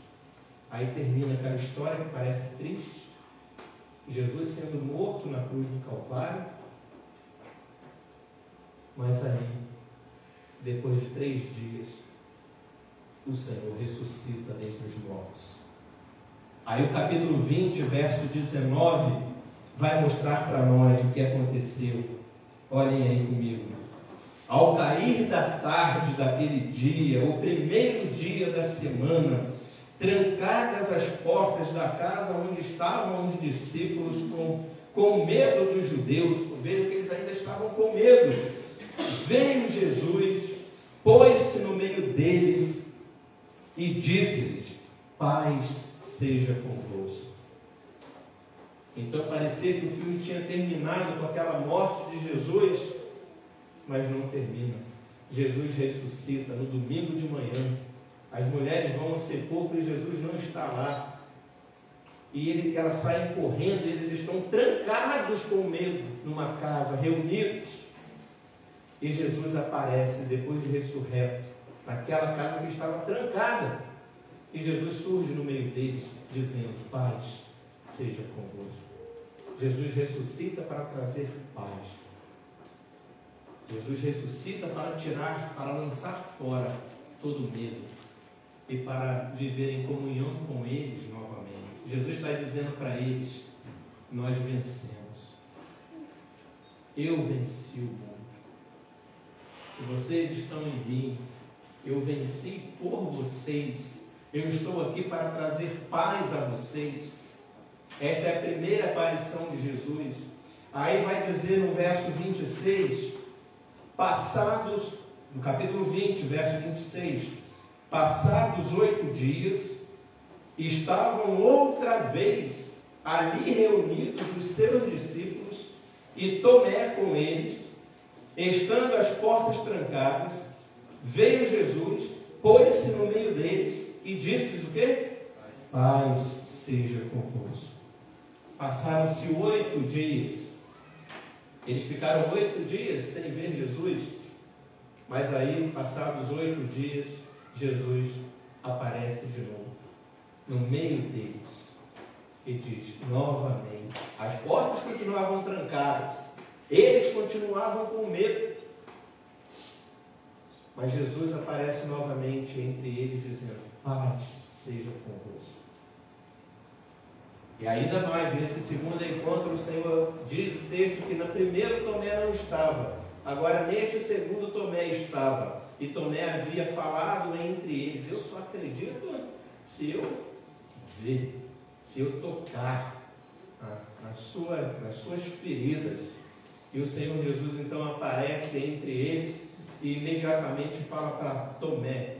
Aí termina aquela história que parece triste. Jesus sendo morto na cruz do Calvário. Mas aí, depois de 3 dias, o Senhor ressuscita dentre os mortos. Aí o capítulo 20, verso 19, vai mostrar para nós o que aconteceu. Olhem aí comigo. Ao cair da tarde daquele dia, o primeiro dia da semana, trancadas as portas da casa onde estavam os discípulos com medo dos judeus, veja que eles ainda estavam com medo, veio Jesus, pôs-se no meio deles e disse-lhes: paz seja convosco. Então parecia que o filme tinha terminado com aquela morte de Jesus, mas não termina. Jesus ressuscita no domingo de manhã. As mulheres vão ao sepulcro e Jesus não está lá. E elas saem correndo, eles estão trancados com medo numa casa, reunidos. E Jesus aparece depois de ressurreto, naquela casa que estava trancada. E Jesus surge no meio deles, dizendo: paz seja convosco. Jesus ressuscita para trazer paz. Jesus ressuscita para lançar fora todo medo e para viver em comunhão com eles novamente. Jesus está dizendo para eles: nós vencemos. Eu venci o mundo. E vocês estão em mim. Eu venci por vocês. Eu estou aqui para trazer paz a vocês. Esta é a primeira aparição de Jesus. Aí vai dizer no verso 26, no capítulo 20, verso 26, passados 8 dias, estavam outra vez ali reunidos os seus discípulos e Tomé com eles, estando as portas trancadas, veio Jesus, pôs-se no meio deles e disse-lhes o quê? Paz seja convosco. Passaram-se 8 dias. Eles ficaram 8 dias sem ver Jesus, mas aí, passados 8 dias, Jesus aparece de novo, no meio deles, e diz novamente, as portas continuavam trancadas, eles continuavam com medo, mas Jesus aparece novamente entre eles, dizendo: paz seja convosco. E ainda mais, nesse segundo encontro, o Senhor diz o texto que no primeiro Tomé não estava, agora neste segundo Tomé estava. E Tomé havia falado entre eles: eu só acredito se eu ver, se eu tocar nas suas feridas. E o Senhor Jesus então aparece entre eles e imediatamente fala para Tomé.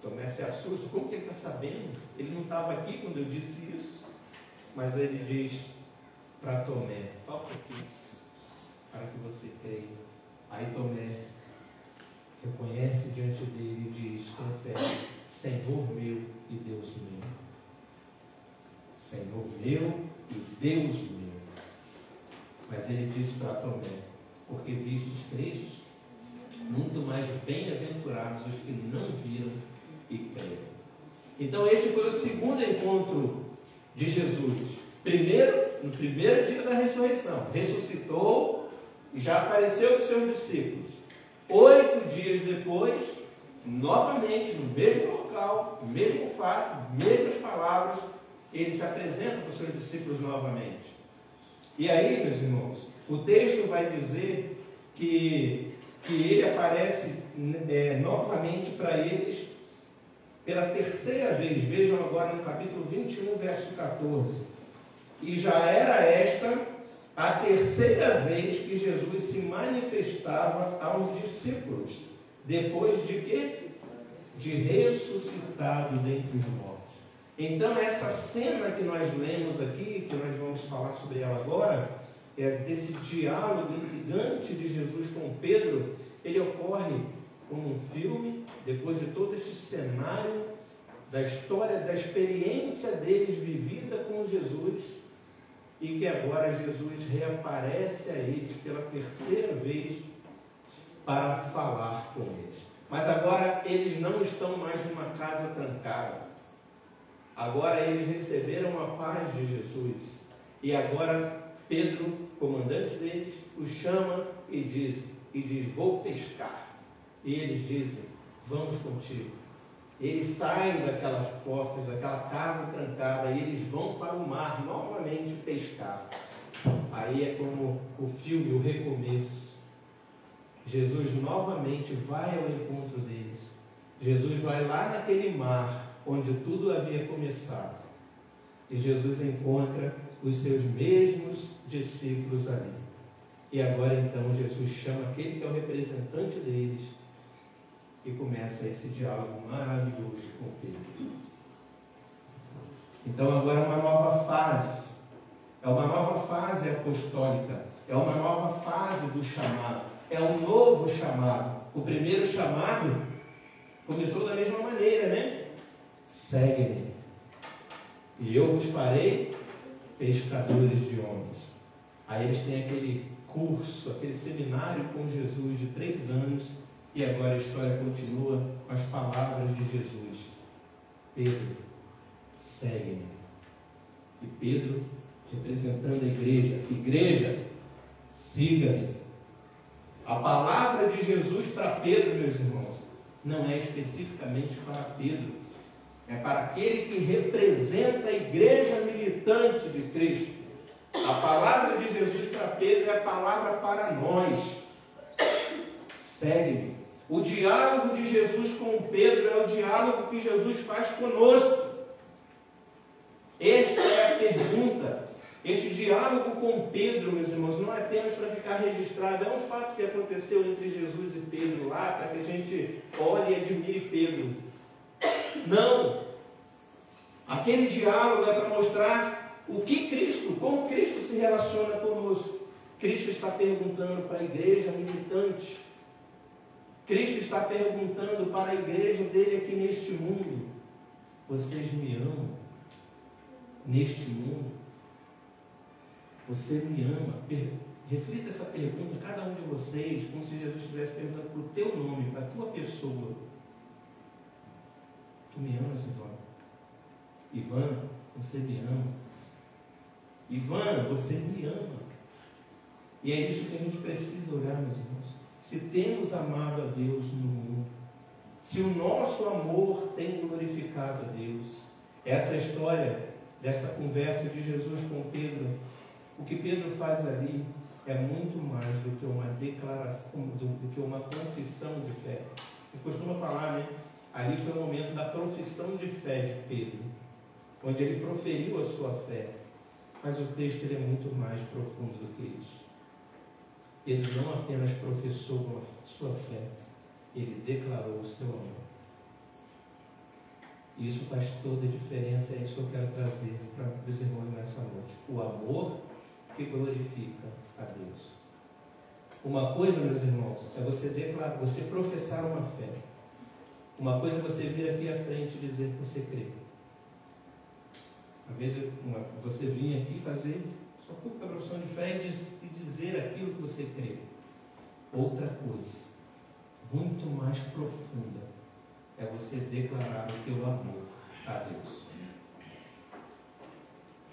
Tomé se assusta. Como que ele está sabendo? Ele não estava aqui quando eu disse isso. Mas ele diz para Tomé: toca aqui, para que você creia. Aí Tomé reconhece diante dele e diz, confessa: Senhor meu e Deus meu. Senhor meu e Deus meu. Mas ele disse para Tomé: porque vistes, crestes, muito mais bem-aventurados os que não viram e creram. Então este foi o segundo encontro de Jesus. No primeiro dia da ressurreição, ressuscitou e já apareceu com seus discípulos. 8 dias depois, novamente no mesmo local, mesmo fato, mesmas palavras, ele se apresenta para os seus discípulos novamente. E aí, meus irmãos, o texto vai dizer que ele aparece novamente para eles pela terceira vez. Vejam agora no capítulo 21, verso 14. E já era esta a terceira vez que Jesus se manifestava aos discípulos, depois de quê? De ressuscitado dentre os mortos. Então essa cena que nós lemos aqui, que nós vamos falar sobre ela agora, desse diálogo intrigante de Jesus com Pedro, ele ocorre como um filme, depois de todo este cenário da história, da experiência deles vivida com Jesus, e que agora Jesus reaparece a eles pela terceira vez para falar com eles. Mas agora eles não estão mais numa casa trancada. Agora eles receberam a paz de Jesus. E agora Pedro, comandante deles, os chama e diz: vou pescar. E eles dizem: vamos contigo. Eles saem daquelas portas, daquela casa trancada, e eles vão para o mar novamente pescar. Aí é como o filme, o recomeço. Jesus novamente vai ao encontro deles. Jesus vai lá naquele mar onde tudo havia começado. E Jesus encontra os seus mesmos discípulos ali. E agora então Jesus chama aquele que é o representante deles e começa esse diálogo maravilhoso com Pedro. Então agora é uma nova fase. É uma nova fase apostólica. É uma nova fase do chamado. É um novo chamado. O primeiro chamado começou da mesma maneira, né? Segue-me, e eu vos farei pescadores de homens. Aí eles têm aquele curso, aquele seminário com Jesus de 3 anos, e agora a história continua com as palavras de Jesus: Pedro, segue-me. E Pedro, representando a igreja, siga-me. A palavra de Jesus para Pedro, meus irmãos, não é especificamente para Pedro, é para aquele que representa a igreja militante de Cristo. A palavra de Jesus para Pedro é a palavra para nós. Segue-me. O diálogo de Jesus com Pedro é o diálogo que Jesus faz conosco. Esta é a pergunta. Este diálogo com Pedro, meus irmãos, não é apenas para ficar registrado. É um fato que aconteceu entre Jesus e Pedro lá, para que a gente olhe e admire Pedro. Não. Aquele diálogo é para mostrar o que Cristo, como Cristo se relaciona conosco. Cristo está perguntando para a igreja militante. Cristo está perguntando para a igreja dele aqui neste mundo: vocês me amam neste mundo? Você me ama? Reflita essa pergunta, cada um de vocês, como se Jesus estivesse perguntando para o teu nome, para a tua pessoa. Tu me amas, Ivan? Ivan, você me ama? Ivan, você me ama? E é isso que a gente precisa olhar, meus irmãos. Se temos amado a Deus no mundo, se o nosso amor tem glorificado a Deus, essa história desta conversa de Jesus com Pedro, o que Pedro faz ali é muito mais do que uma declaração, do que uma confissão de fé. A gente costuma falar, né? Ali foi o momento da profissão de fé de Pedro, onde ele proferiu a sua fé. Mas o texto ele é muito mais profundo do que isso. Pedro não apenas professou a sua fé, Ele declarou o seu amor. Isso faz toda a diferença, é isso que eu quero trazer para os irmãos nessa noite. O amor que glorifica a Deus. Uma coisa, meus irmãos, é você declarar, você professar uma fé. Uma coisa é você vir aqui à frente e dizer que você crê. Às vezes você vinha aqui fazer sua pouca profissão de fé e dizer aquilo que você crê. Outra coisa, muito mais profunda, é você declarar o teu amor a Deus.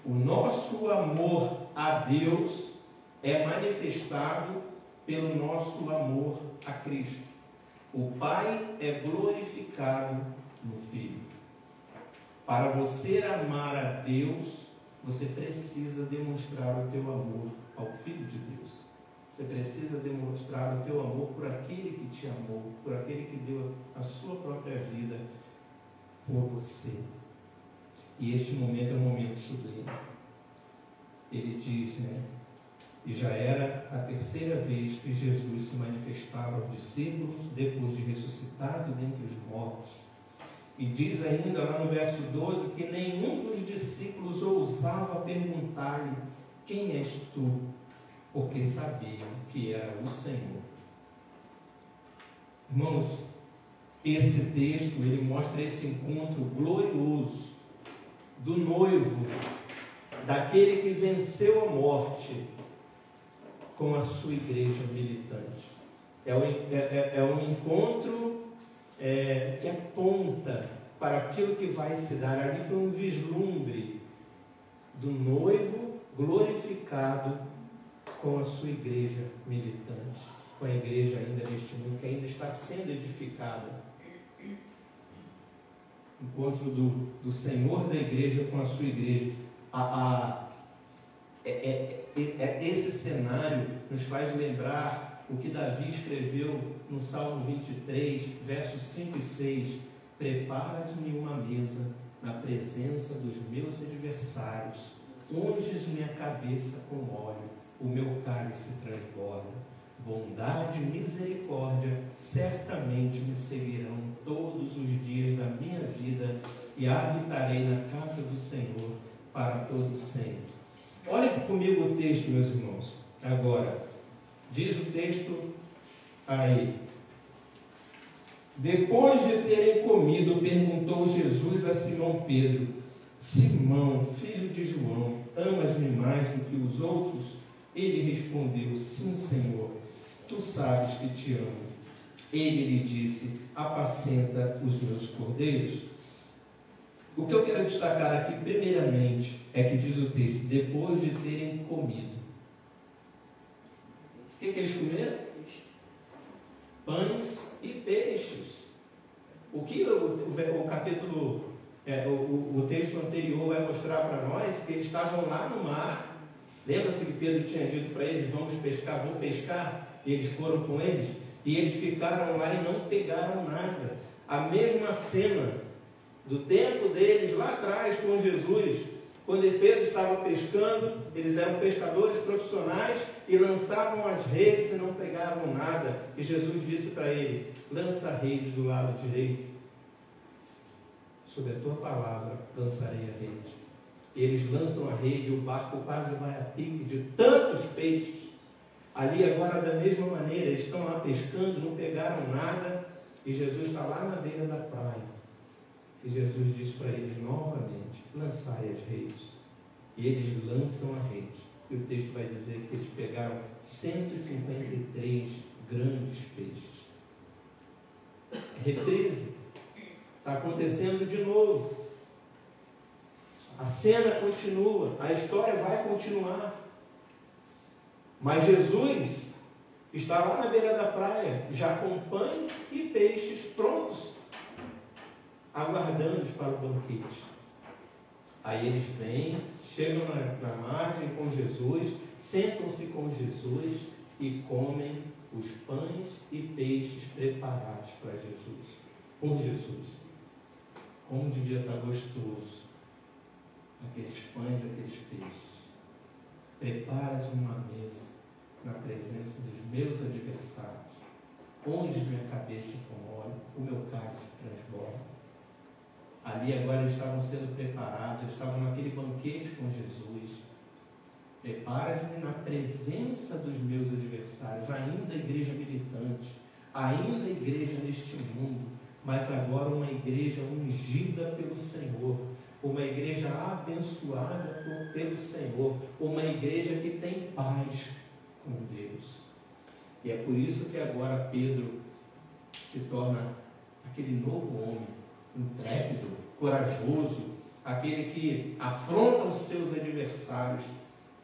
O nosso amor a Deus é manifestado pelo nosso amor a Cristo. O Pai é glorificado no Filho. Para você amar a Deus, você precisa demonstrar o teu amor ao Filho de Deus. Você precisa demonstrar o teu amor por aquele que te amou, por aquele que deu a sua própria vida por você. E este momento é um momento sublime. Ele diz, e já era a terceira vez que Jesus se manifestava aos discípulos, depois de ressuscitado dentre os mortos. E diz ainda lá no verso 12, que nenhum dos discípulos ousava perguntar-lhe, quem és tu? Porque sabiam que era o Senhor. Irmãos, esse texto, ele mostra esse encontro glorioso do noivo, daquele que venceu a morte, com a sua igreja militante. É um encontro que aponta para aquilo que vai se dar. Ali foi um vislumbre do noivo glorificado com a sua igreja militante, com a igreja ainda neste mundo, que ainda está sendo edificada. Encontro do Senhor da igreja com a sua igreja. Esse cenário nos faz lembrar o que Davi escreveu no Salmo 23, versos 5 e 6. Preparas-me uma mesa na presença dos meus adversários, unges minha cabeça com óleo, o meu cálice transborda. Bondade e misericórdia certamente me seguirão todos os dias da minha vida e habitarei na casa do Senhor para todo sempre. Olhem comigo o texto, meus irmãos. Agora, diz o texto aí. Depois de terem comido, perguntou Jesus a Simão Pedro: Simão, filho de João, amas-me mais do que os outros? Ele respondeu: Sim, Senhor, tu sabes que te amo. Ele lhe disse: apacenta os meus cordeiros. O que eu quero destacar aqui, primeiramente, é que diz o texto, depois de terem comido. O que eles comeram? Pães e peixes. O que o capítulo, o texto anterior vai mostrar para nós, que eles estavam lá no mar. Lembra-se que Pedro tinha dito para eles, vamos pescar, vão pescar? E eles foram com eles, e eles ficaram lá e não pegaram nada. A mesma cena do tempo deles lá atrás com Jesus, quando Pedro estava pescando, eles eram pescadores profissionais e lançavam as redes e não pegavam nada. E Jesus disse para ele: lança a rede do lado direito, sob a tua palavra lançarei a rede. E eles lançam a rede e o barco quase vai a pique de tantos peixes. Ali agora, da mesma maneira, eles estão lá pescando, não pegaram nada, e Jesus está lá na beira da praia. E Jesus diz para eles novamente: lançai as redes. E eles lançam a rede. E o texto vai dizer que eles pegaram 153 grandes peixes. Reprise. Está acontecendo de novo. A cena continua, a história vai continuar. Mas Jesus está lá na beira da praia, já com pães e peixes prontos, aguardando-os para o banquete. Aí eles vêm, chegam na margem com Jesus, sentam-se com Jesus e comem os pães e peixes preparados para Jesus. Por Jesus. Como devia estar gostoso aqueles pães, aqueles peixes. Preparas uma mesa na presença dos meus adversários. unges minha cabeça com óleo, o meu cálice transborda. Ali agora eles estavam sendo preparados, eles estavam naquele banquete com Jesus. Preparas-me na presença dos meus adversários, ainda igreja militante, ainda igreja neste mundo, mas agora uma igreja ungida pelo Senhor, uma igreja abençoada pelo Senhor, uma igreja que tem paz com Deus. E é por isso que agora Pedro se torna aquele novo homem, intrépido, corajoso, aquele que afronta os seus adversários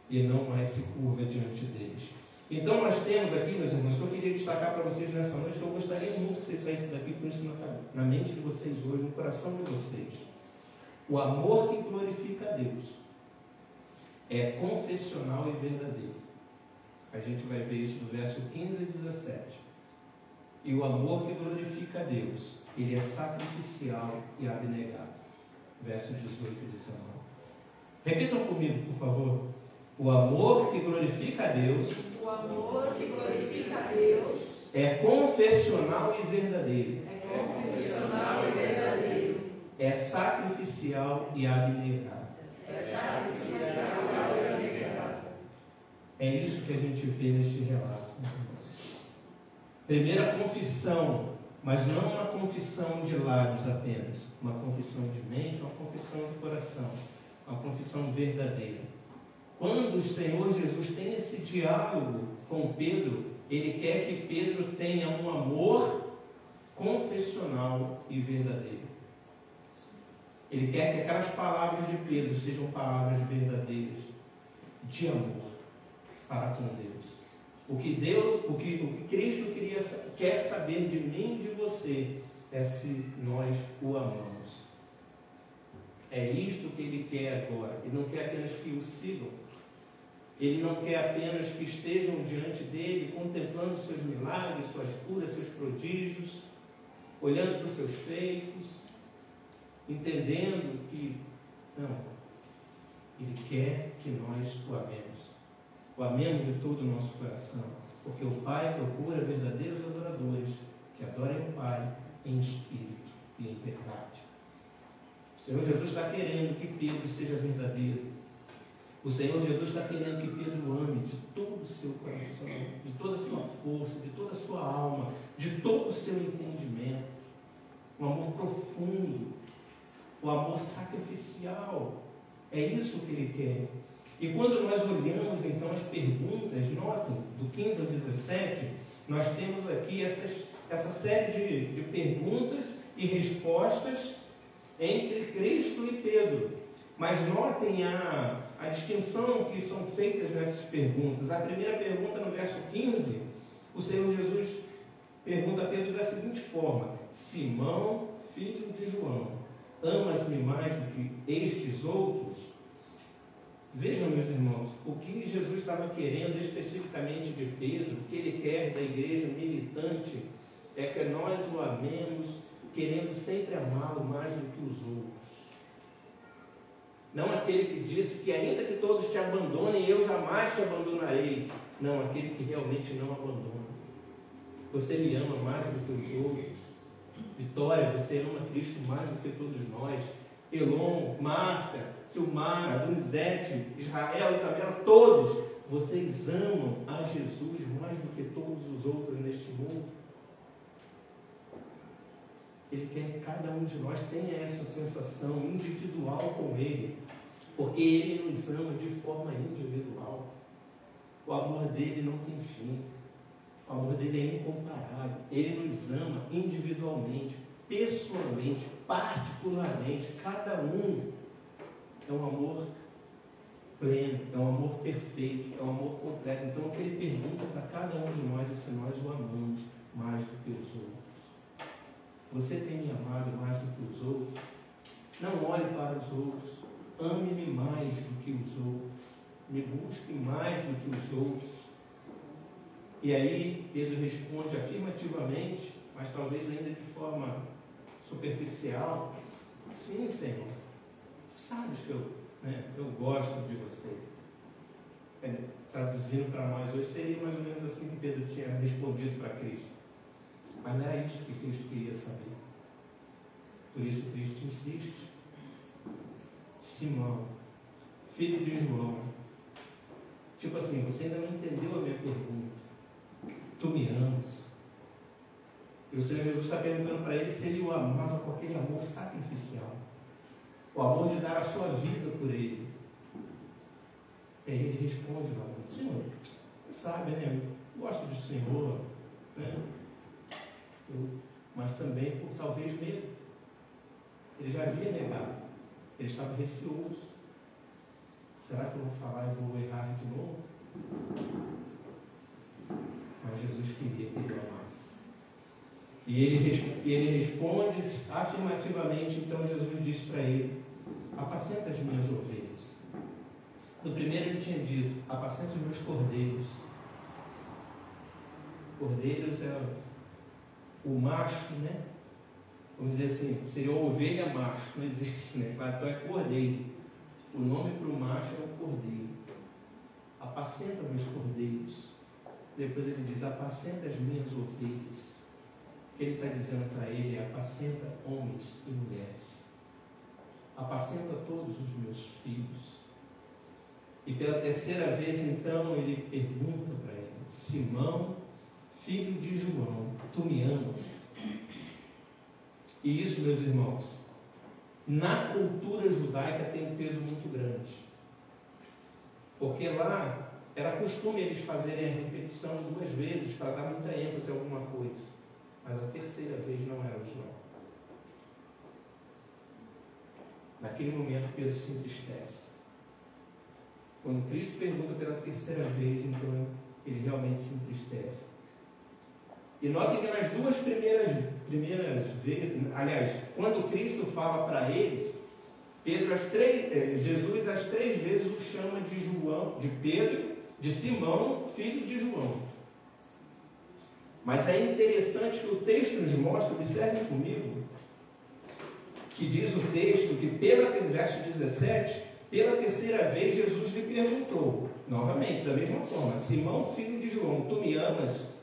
e não mais se curva diante deles. Então nós temos aqui, meus irmãos, que eu queria destacar para vocês nessa noite, que eu gostaria muito que vocês saíssem daqui com isso na mente de vocês hoje, no coração de vocês. O amor que glorifica a Deus é confessional e verdadeiro. A gente vai ver isso do verso 15 a 17. E o amor que glorifica a Deus, ele é sacrificial e abnegado. Verso 18 e 19. Repitam comigo, por favor. O amor que glorifica a Deus, o amor que glorifica a Deus é confessional e verdadeiro. É confessional e verdadeiro. É sacrificial e abnegado. É sacrificial e abnegado. É isso que a gente vê neste relato. Primeira confissão, mas não uma confissão de lábios apenas, uma confissão de mente, uma confissão de coração, uma confissão verdadeira. Quando o Senhor Jesus tem esse diálogo com Pedro, ele quer que Pedro tenha um amor confessional e verdadeiro. Ele quer que aquelas palavras de Pedro sejam palavras verdadeiras, de amor para com Deus. O que Cristo quer saber de mim e de você é se nós o amamos. É isto que Ele quer agora. Ele não quer apenas que o sigam. Ele não quer apenas que estejam diante dele, contemplando seus milagres, suas curas, seus prodígios, olhando para os seus feitos, entendendo que, não, Ele quer que nós o amemos. O amemos de todo o nosso coração, porque o Pai procura verdadeiros adoradores, que adorem o Pai em espírito e em verdade. O Senhor Jesus está querendo que Pedro seja verdadeiro. O Senhor Jesus está querendo que Pedro ame de todo o seu coração, de toda a sua força, de toda a sua alma, de todo o seu entendimento. Um amor profundo, um amor sacrificial. É isso que Ele quer. E quando nós olhamos então as perguntas, notem, do 15 ao 17, nós temos aqui essa série de perguntas e respostas entre Cristo e Pedro. Mas notem a distinção que são feitas nessas perguntas. A primeira pergunta, no verso 15, o Senhor Jesus pergunta a Pedro da seguinte forma: Simão, filho de João, amas-me mais do que estes outros? Vejam, meus irmãos, o que Jesus estava querendo especificamente de Pedro, o que ele quer da igreja militante, é que nós o amemos, querendo sempre amá-lo mais do que os outros. Não aquele que disse que ainda que todos te abandonem, eu jamais te abandonarei. Não, aquele que realmente não abandona. Você me ama mais do que os outros. Vitória, você ama Cristo mais do que todos nós. Elon, Márcia, Silmara, Donizete, Israel, Isabela, todos, vocês amam a Jesus mais do que todos os outros neste mundo. Ele quer que cada um de nós tenha essa sensação individual com Ele, porque Ele nos ama de forma individual. O amor dele não tem fim. O amor dele é incomparável. Ele nos ama individualmente, pessoalmente, particularmente. Cada um é um amor pleno, é um amor perfeito, é um amor completo. Então, o que ele pergunta para cada um de nós é se nós o amamos mais do que os outros. Você tem me amado mais do que os outros? Não olhe para os outros. Ame-me mais do que os outros. Me busque mais do que os outros. E aí, Pedro responde afirmativamente, mas talvez ainda de forma superficial: sim, Senhor, sabes que eu gosto de você. Traduzindo para nós hoje, seria mais ou menos assim que Pedro tinha respondido para Cristo. Mas não era isso que Cristo queria saber. Por isso Cristo insiste. Simão, filho de João, tipo assim, você ainda não entendeu a minha pergunta. Tu me amas? E o Senhor Jesus está perguntando para ele se ele o amava com aquele amor sacrificial. O amor de dar a sua vida por ele. E aí ele responde lá, Senhor, você sabe, né? Eu gosto do Senhor, né? Mas também por talvez medo. Ele já havia negado. Ele estava receoso. Será que eu vou falar e vou errar de novo? Mas Jesus queria que ele amasse. E ele responde afirmativamente. Então Jesus disse para ele: apacenta as minhas ovelhas. No primeiro ele tinha dito: apacenta os meus cordeiros. Cordeiros é o macho, né? Vamos dizer assim, seria uma ovelha macho, não existe, né? Então é cordeiro. O nome para o macho é o cordeiro. Apacenta meus cordeiros. Depois ele diz: apacenta as minhas ovelhas. O que ele está dizendo para ele é: apacenta homens e mulheres. Apacenta todos os meus filhos. E pela terceira vez, então, ele pergunta para ele: Simão, filho de João, tu me amas? E isso, meus irmãos, na cultura judaica tem um peso muito grande. Porque lá era costume eles fazerem a repetição 2 vezes para dar muita ênfase a alguma coisa. Mas a terceira vez não era usual. Naquele momento Pedro se entristece. Quando Cristo pergunta pela terceira vez, então ele realmente se entristece. E notem que nas 2 primeiras vezes, aliás, quando Cristo fala para ele, Jesus às 3 vezes o chama de Pedro, de Simão, filho de João. Mas é interessante que o texto nos mostra, observem comigo, que diz o texto que verso 17, pela terceira vez Jesus lhe perguntou, novamente, da mesma forma: Simão, filho de João, tu me amas?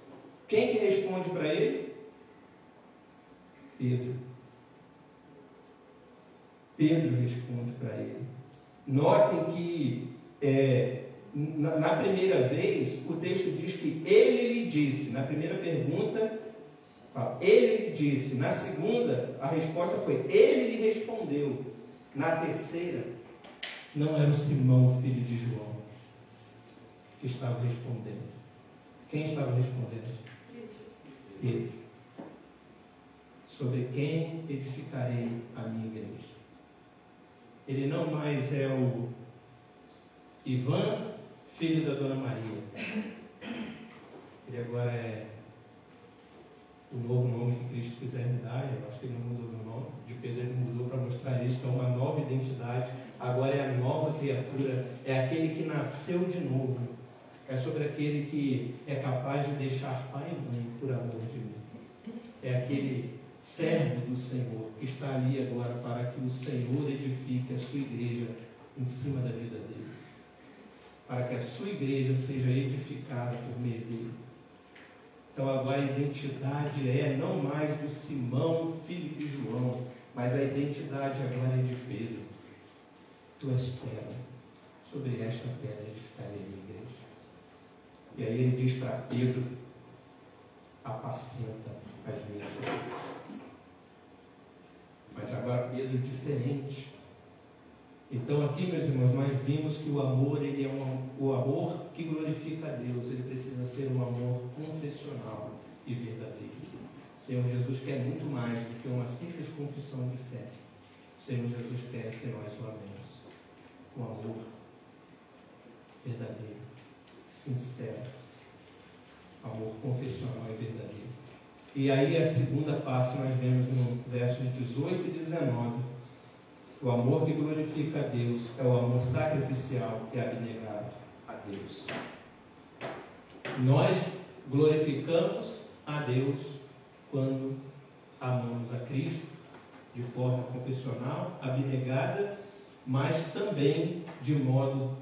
Quem que responde para ele? Pedro. Pedro responde para ele. Notem que na primeira vez o texto diz que ele lhe disse. Na primeira pergunta, ele lhe disse. Na segunda, a resposta foi: ele lhe respondeu. Na terceira, não era o Simão, filho de João, que estava respondendo. Quem estava respondendo? Pedro. Sobre quem edificarei a minha igreja. Ele não mais é o Ivan, filho da Dona Maria. Ele agora é o novo nome que Cristo quiser me dar. Eu acho que ele não mudou o nome. De Pedro ele mudou para mostrar isso. Então, uma nova identidade. Agora é a nova criatura. É aquele que nasceu de novo. É sobre aquele que é capaz de deixar pai e mãe por amor de mim. É aquele servo do Senhor que está ali agora para que o Senhor edifique a sua igreja em cima da vida dele. Para que a sua igreja seja edificada por meio dele. Então agora a identidade é não mais do Simão, filho de João, mas a identidade agora é de Pedro. Tu és pedra, sobre esta pedra edificarei a minha igreja. E aí ele diz para Pedro: apacenta as minhas ovelhas. Mas agora Pedro é diferente. Então aqui, meus irmãos, nós vimos que o amor, ele é o amor que glorifica a Deus. Ele precisa ser um amor confessional e verdadeiro. O Senhor Jesus quer muito mais do que uma simples confissão de fé. O Senhor Jesus quer que nós o amemos. Um amor verdadeiro, sincero, amor confessional e verdadeiro. E aí a segunda parte nós vemos no versos 18 e 19. O amor que glorifica a Deus é o amor sacrificial e abnegado a Deus. Nós glorificamos a Deus quando amamos a Cristo de forma confessional, abnegada, mas também de modo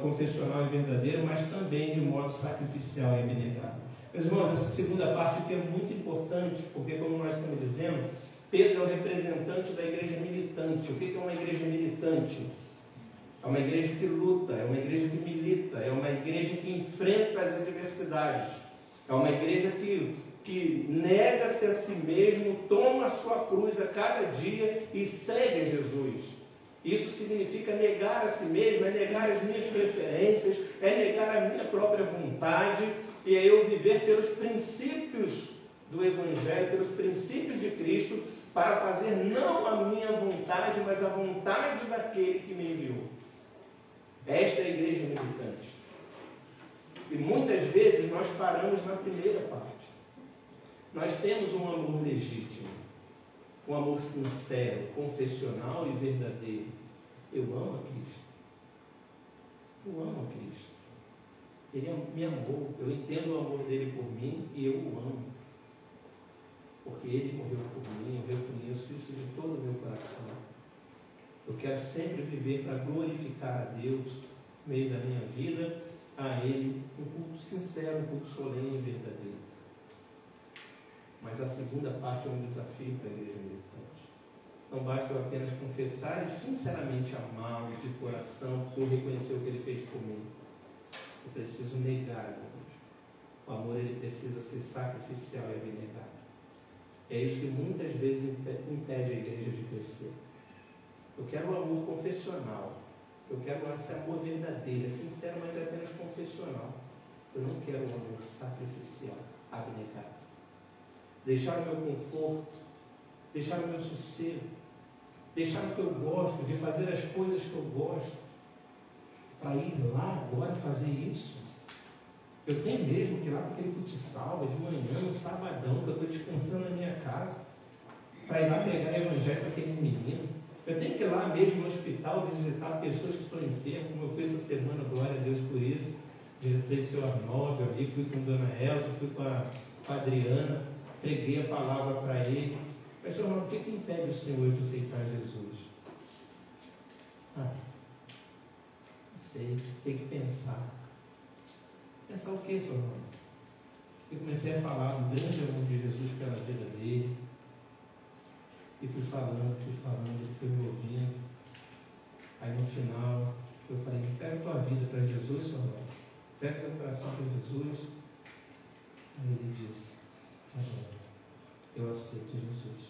confessional e verdadeiro, mas também de modo sacrificial e abnegado. Meus irmãos, essa segunda parte aqui é muito importante, porque, como nós estamos dizendo, Pedro é o representante da igreja militante. O que é uma igreja militante? É uma igreja que luta, é uma igreja que milita, é uma igreja que enfrenta as adversidades, é uma igreja que nega-se a si mesmo, toma a sua cruz a cada dia e segue a Jesus. Isso significa negar a si mesmo, é negar as minhas preferências, é negar a minha própria vontade, e é eu viver pelos princípios do Evangelho, pelos princípios de Cristo, para fazer não a minha vontade, mas a vontade daquele que me enviou. Esta é a igreja militante. E muitas vezes nós paramos na primeira parte. Nós temos um amor legítimo, um amor sincero, confessional e verdadeiro. Eu amo a Cristo. Eu amo a Cristo. Ele me amou. Eu entendo o amor dele por mim e eu o amo. Porque ele morreu por mim, eu reconheço isso de todo o meu coração. Eu quero sempre viver para glorificar a Deus no meio da minha vida, a Ele, um culto sincero, um culto solene e verdadeiro. Mas a segunda parte é um desafio para a igreja militante. Não basta eu apenas confessar e sinceramente amá-lo de coração, por reconhecer o que ele fez por mim. Eu preciso negar a Deus. O amor ele precisa ser sacrificial e abnegado. É isso que muitas vezes impede a igreja de crescer. Eu quero o amor confessional. Eu quero esse amor verdadeiro, é sincero, mas é apenas confessional. Eu não quero o amor sacrificial, abnegado. Deixar o meu conforto, deixar o meu sossego, deixar o que eu gosto, de fazer as coisas que eu gosto, para ir lá agora fazer isso. Eu tenho mesmo que ir lá para aquele futsal, de manhã, no sabadão, que eu estou descansando na minha casa, para ir lá pregar o evangelho para aquele menino. Eu tenho que ir lá mesmo no hospital visitar pessoas que estão enfermas, como eu fiz essa semana, glória a Deus por isso. Visitei o seu Arnaldo ali, fui com a dona Elza, fui com a Adriana, preguei a palavra para ele. Mas, senhor, o que impede o Senhor de aceitar Jesus? Não sei, tem que pensar. Pensar o que, senhor? Eu comecei a falar do grande amor de Jesus pela vida dele. E fui falando, ele foi me ouvindo. Aí no final, eu falei, pega a tua vida para Jesus, senhor. Pega teu coração para Jesus. Aí ele disse, tá bom, eu aceito Jesus.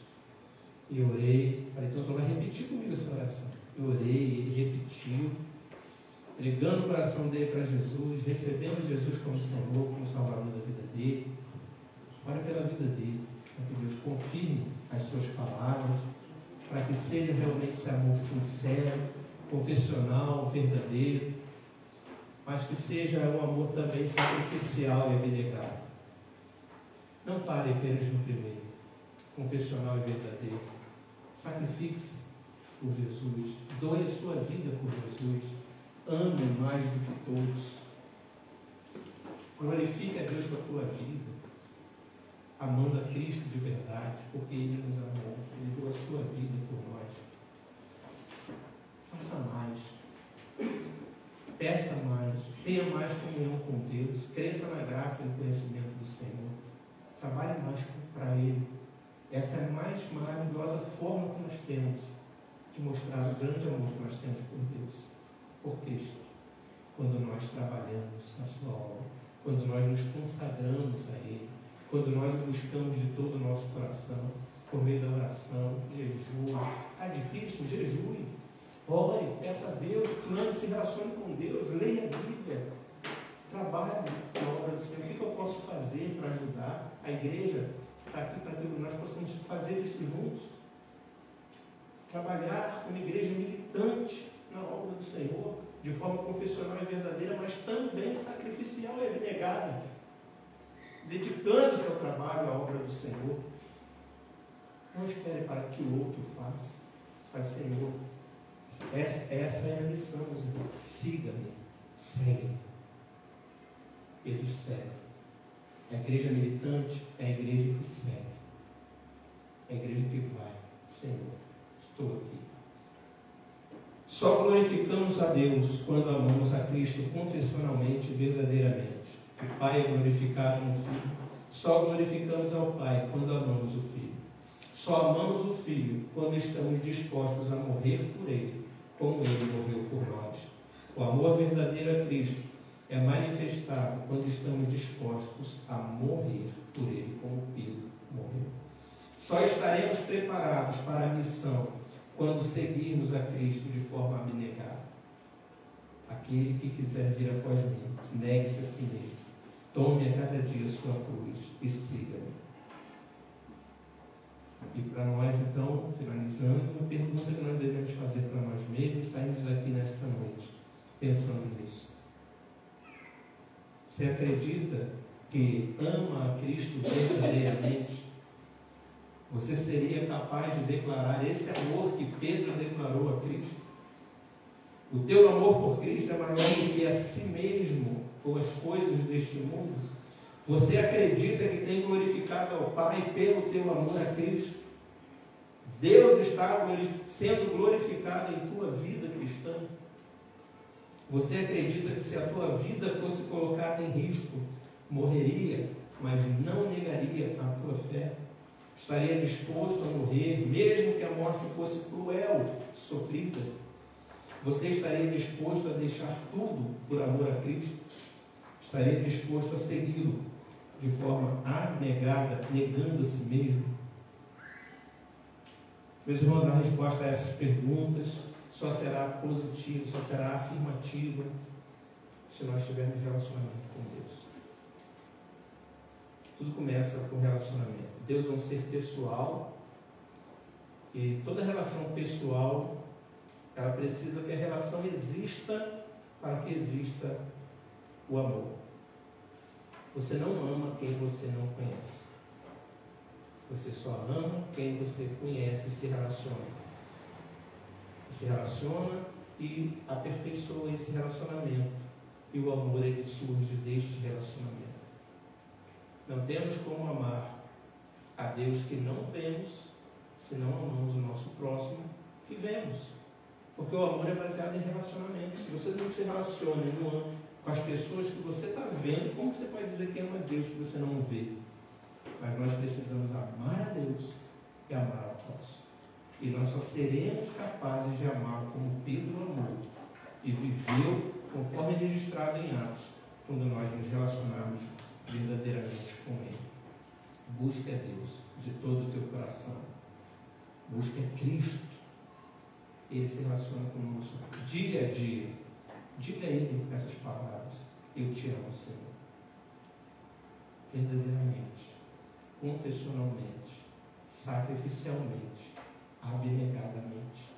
E orei, falei, então o senhor vai repetir comigo essa oração. Eu orei, ele repetiu, entregando o coração dele para Jesus, recebendo Jesus como Senhor, como Salvador da vida dele. Ora pela vida dele, para que Deus confirme as suas palavras, para que seja realmente esse amor sincero, confessional, verdadeiro, mas que seja um amor também sacrificial e abnegado. Não pare apenas no primeiro, confessional e verdadeiro. Sacrifique-se por Jesus, doe a sua vida por Jesus, ame mais do que todos, glorifique a Deus com a tua vida, amando a Cristo de verdade, porque Ele nos amou, Ele deu a sua vida por nós. Faça mais, peça mais, tenha mais comunhão com Deus, cresça na graça e no conhecimento do Senhor, trabalhe mais para Ele. Essa é a mais maravilhosa forma que nós temos de mostrar o grande amor que nós temos por Deus, por Cristo, quando nós trabalhamos na sua obra, quando nós nos consagramos a Ele, quando nós buscamos de todo o nosso coração, por meio da oração, jejum. Está difícil? Jejue. Ore, peça a Deus, clame, se relacione com Deus, leia a Bíblia, trabalhe na obra do Senhor. O que eu posso fazer para ajudar? A igreja está aqui para que nós possamos fazer isso juntos. Trabalhar como igreja militante na obra do Senhor, de forma confessional e verdadeira, mas também sacrificial e abnegada, dedicando-se ao trabalho, à obra do Senhor. Não espere para que o outro faça, mas Senhor, essa é a missão, meus irmãos. Siga-me, segue-me. Eles seguem. A igreja militante é a igreja que segue, é a igreja que vai. Senhor, estou aqui. Só glorificamos a Deus quando amamos a Cristo confessionalmente e verdadeiramente. O Pai é glorificado no Filho. Só glorificamos ao Pai quando amamos o Filho. Só amamos o Filho quando estamos dispostos a morrer por Ele, como Ele morreu por nós. O amor verdadeiro a Cristo é manifestado quando estamos dispostos a morrer por Ele, como Pedro morreu. Só estaremos preparados para a missão quando seguirmos a Cristo de forma abnegada. Aquele que quiser vir após mim, negue-se a si mesmo. Tome a cada dia sua cruz e siga-me. E para nós, então, finalizando, uma pergunta que nós devemos fazer para nós mesmos, saímos daqui nesta noite, pensando nisso. Você acredita que ama a Cristo verdadeiramente? Você seria capaz de declarar esse amor que Pedro declarou a Cristo? O teu amor por Cristo é maior do que a si mesmo ou as coisas deste mundo? Você acredita que tem glorificado ao Pai pelo teu amor a Cristo? Deus está sendo glorificado em tua vida cristã? Você acredita que se a tua vida fosse colocada em risco, morreria, mas não negaria a tua fé? Estaria disposto a morrer, mesmo que a morte fosse cruel, sofrida? Você estaria disposto a deixar tudo por amor a Cristo? Estaria disposto a segui-lo de forma abnegada, negando a si mesmo? Meus irmãos, a resposta a essas perguntas só será positiva, só será afirmativa se nós tivermos relacionamento com Deus. Tudo começa com relacionamento. Deus é um ser pessoal e toda relação pessoal, ela precisa que a relação exista para que exista o amor. Você não ama quem você não conhece. Você só ama quem você conhece e se relaciona. Se relaciona e aperfeiçoa esse relacionamento. E o amor, ele surge deste relacionamento. Não temos como amar a Deus que não vemos, se não amamos o nosso próximo que vemos. Porque o amor é baseado em relacionamento. Se você não se relaciona e não ama com as pessoas que você está vendo, como você pode dizer que ama a Deus que você não vê? Mas nós precisamos amar a Deus e amar ao próximo. E nós só seremos capazes de amar como Pedro amou e viveu conforme registrado em Atos, quando nós nos relacionarmos verdadeiramente com Ele. Busque a Deus de todo o teu coração. Busque a Cristo. Ele se relaciona conosco dia a dia. Diga a Ele essas palavras. Eu te amo, Senhor. Verdadeiramente, confessionalmente, sacrificialmente, abnegadamente.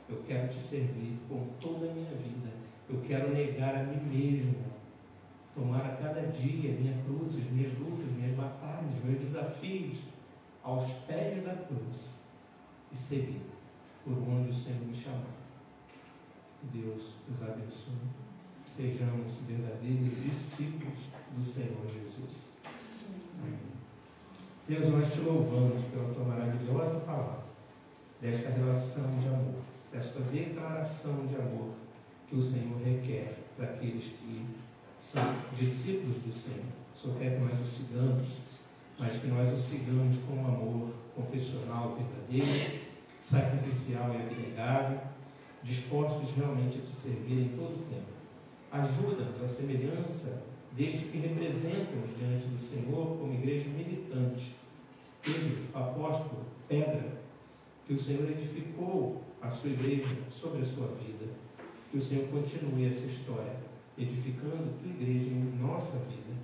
Eu quero te servir com toda a minha vida. Eu quero negar a mim mesmo. Tomar a cada dia minha cruz, as minhas lutas, minhas batalhas, meus desafios aos pés da cruz e seguir por onde o Senhor me chamar. Deus nos abençoe. Sejamos verdadeiros discípulos do Senhor Jesus. Amém. Deus, nós te louvamos pela tua maravilhosa palavra, desta relação de amor, desta declaração de amor que o Senhor requer daqueles que são discípulos do Senhor. Só quer que nós o sigamos, mas que nós o sigamos com amor confessional verdadeiro, sacrificial e abnegado, dispostos realmente a te servir em todo o tempo. Ajuda-nos à semelhança deste que representamos diante do Senhor como igreja militante. Pedro, apóstolo, pedra, que o Senhor edificou a sua igreja sobre a sua vida. Que o Senhor continue essa história, edificando a tua igreja em nossa vida.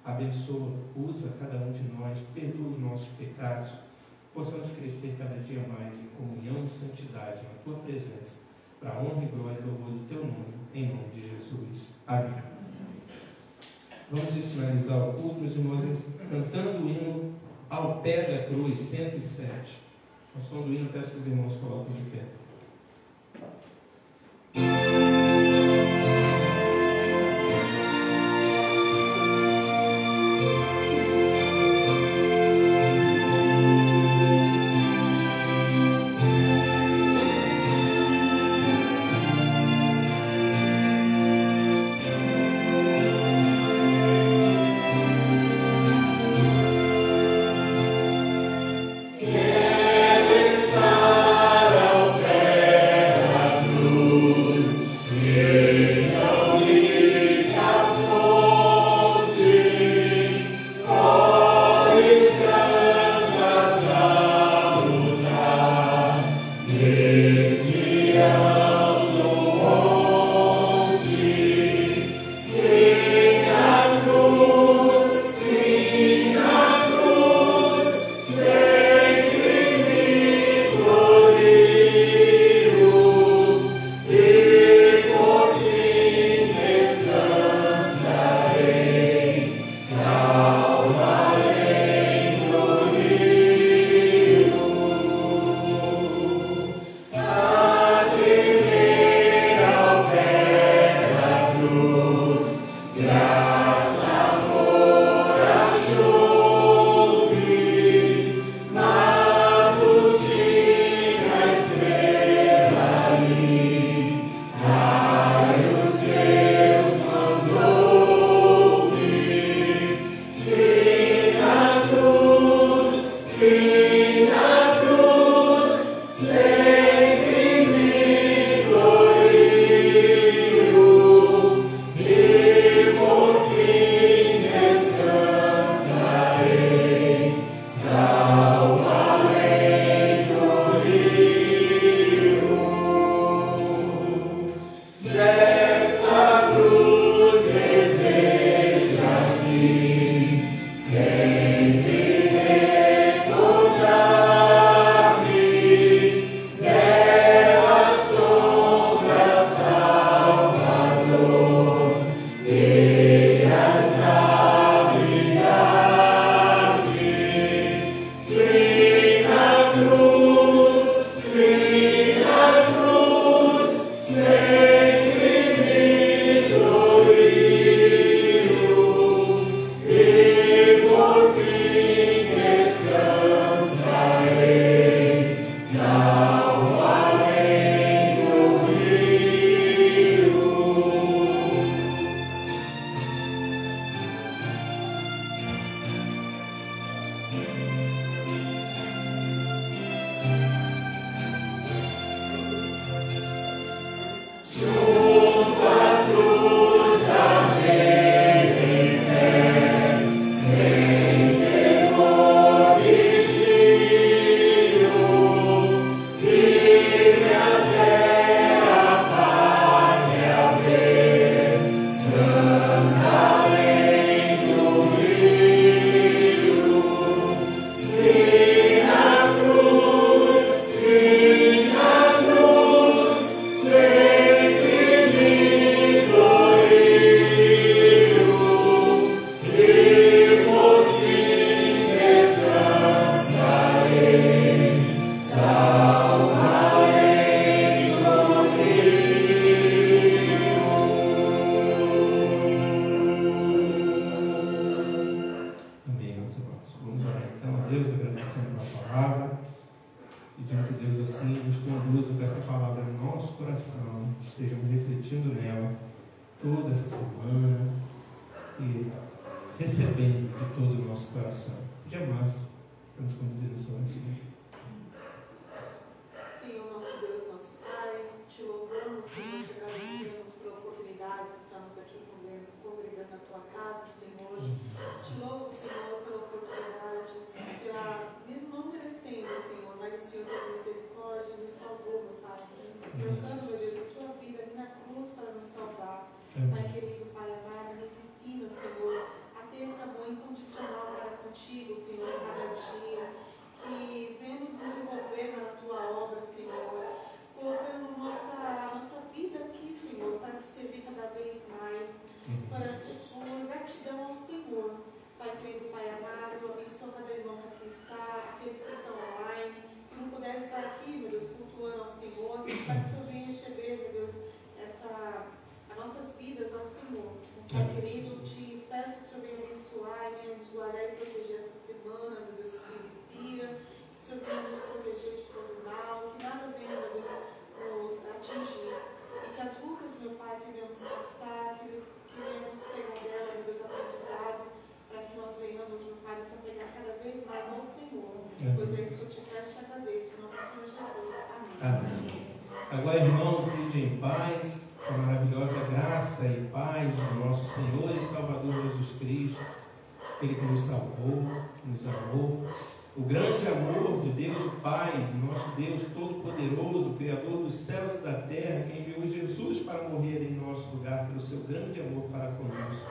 Abençoa, usa cada um de nós, perdoa os nossos pecados, possamos crescer cada dia mais em comunhão e santidade na tua presença, para a honra e glória e louvor do teu nome, em nome de Jesus. Amém. Vamos finalizar o culto, meus irmãos, cantando o hino Ao Pé da Cruz, 107. O som do hino, peço que os irmãos coloquem de pé. Pedindo que Deus assim nos conduza com essa palavra no nosso coração, que estejamos refletindo nela toda essa semana e recebendo de todo o nosso coração. Jamais vamos conduzir essa oração. Senhor, nosso Deus, nosso Pai, te louvamos, Senhor, te agradecemos pela oportunidade de estarmos aqui congregando na tua casa, Senhor. Te louvo, Senhor, pela oportunidade, mesmo não merecendo, Senhor, mas o Senhor teve misericórdia e nos salvou, meu Pai. Trocando, meu Deus, a sua vida ali na cruz para nos salvar. Pai querido, Pai amado, nos ensina, Senhor, a ter esse amor incondicional para contigo, Senhor, cada dia. Que venhamos nos envolver na tua obra, Senhor, colocando a nossa vida aqui, Senhor, para te servir cada vez mais, por gratidão ao Senhor. Pai querido, Pai amado, abençoa cada irmão que aqui está, aqueles que estão online, que não puderam estar aqui, meu Deus, cultuando ao Senhor, para que o Senhor venha receber, meu Deus, as nossas vidas ao Senhor. Pai querido, te peço que o Senhor venha abençoar, venha nos guardar e proteger essa semana, meu Deus, que inicia, que o Senhor venha nos proteger de todo mal, que nada venha, meu Deus, nos atingir, e que as lutas, meu Pai, que venhamos passar, que venhamos pegar dela, meu Deus, aprendizado, para que nós venhamos, meu Pai, nos apegar cada vez mais ao Senhor, pois é isso que eu te peço e te agradeço, em nome do Senhor Jesus. Amém. Amém. Agora, irmãos, ide em paz, com a maravilhosa graça e paz do nosso Senhor e Salvador Jesus Cristo, Ele que nos salvou, que nos amou. O grande amor de Deus, o Pai, nosso Deus Todo-Poderoso, Criador dos céus e da terra, que enviou Jesus para morrer em nosso lugar pelo seu grande amor para conosco.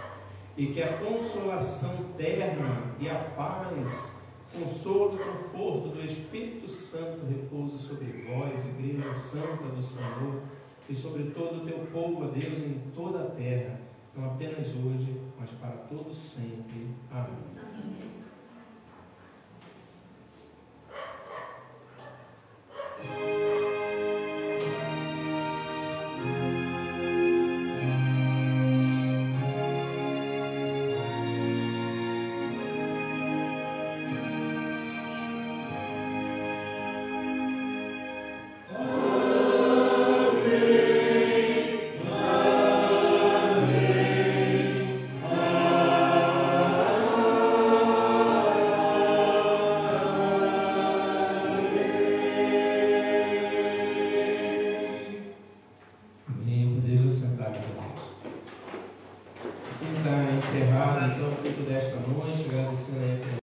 E que a consolação eterna e a paz, consolo e conforto do Espírito Santo repouse sobre vós, Igreja Santa do Senhor, e sobre todo o teu povo, a Deus, em toda a terra, não apenas hoje, mas para todos sempre. Amém. Assim está encerrado então o culto desta noite, agradecendo aí a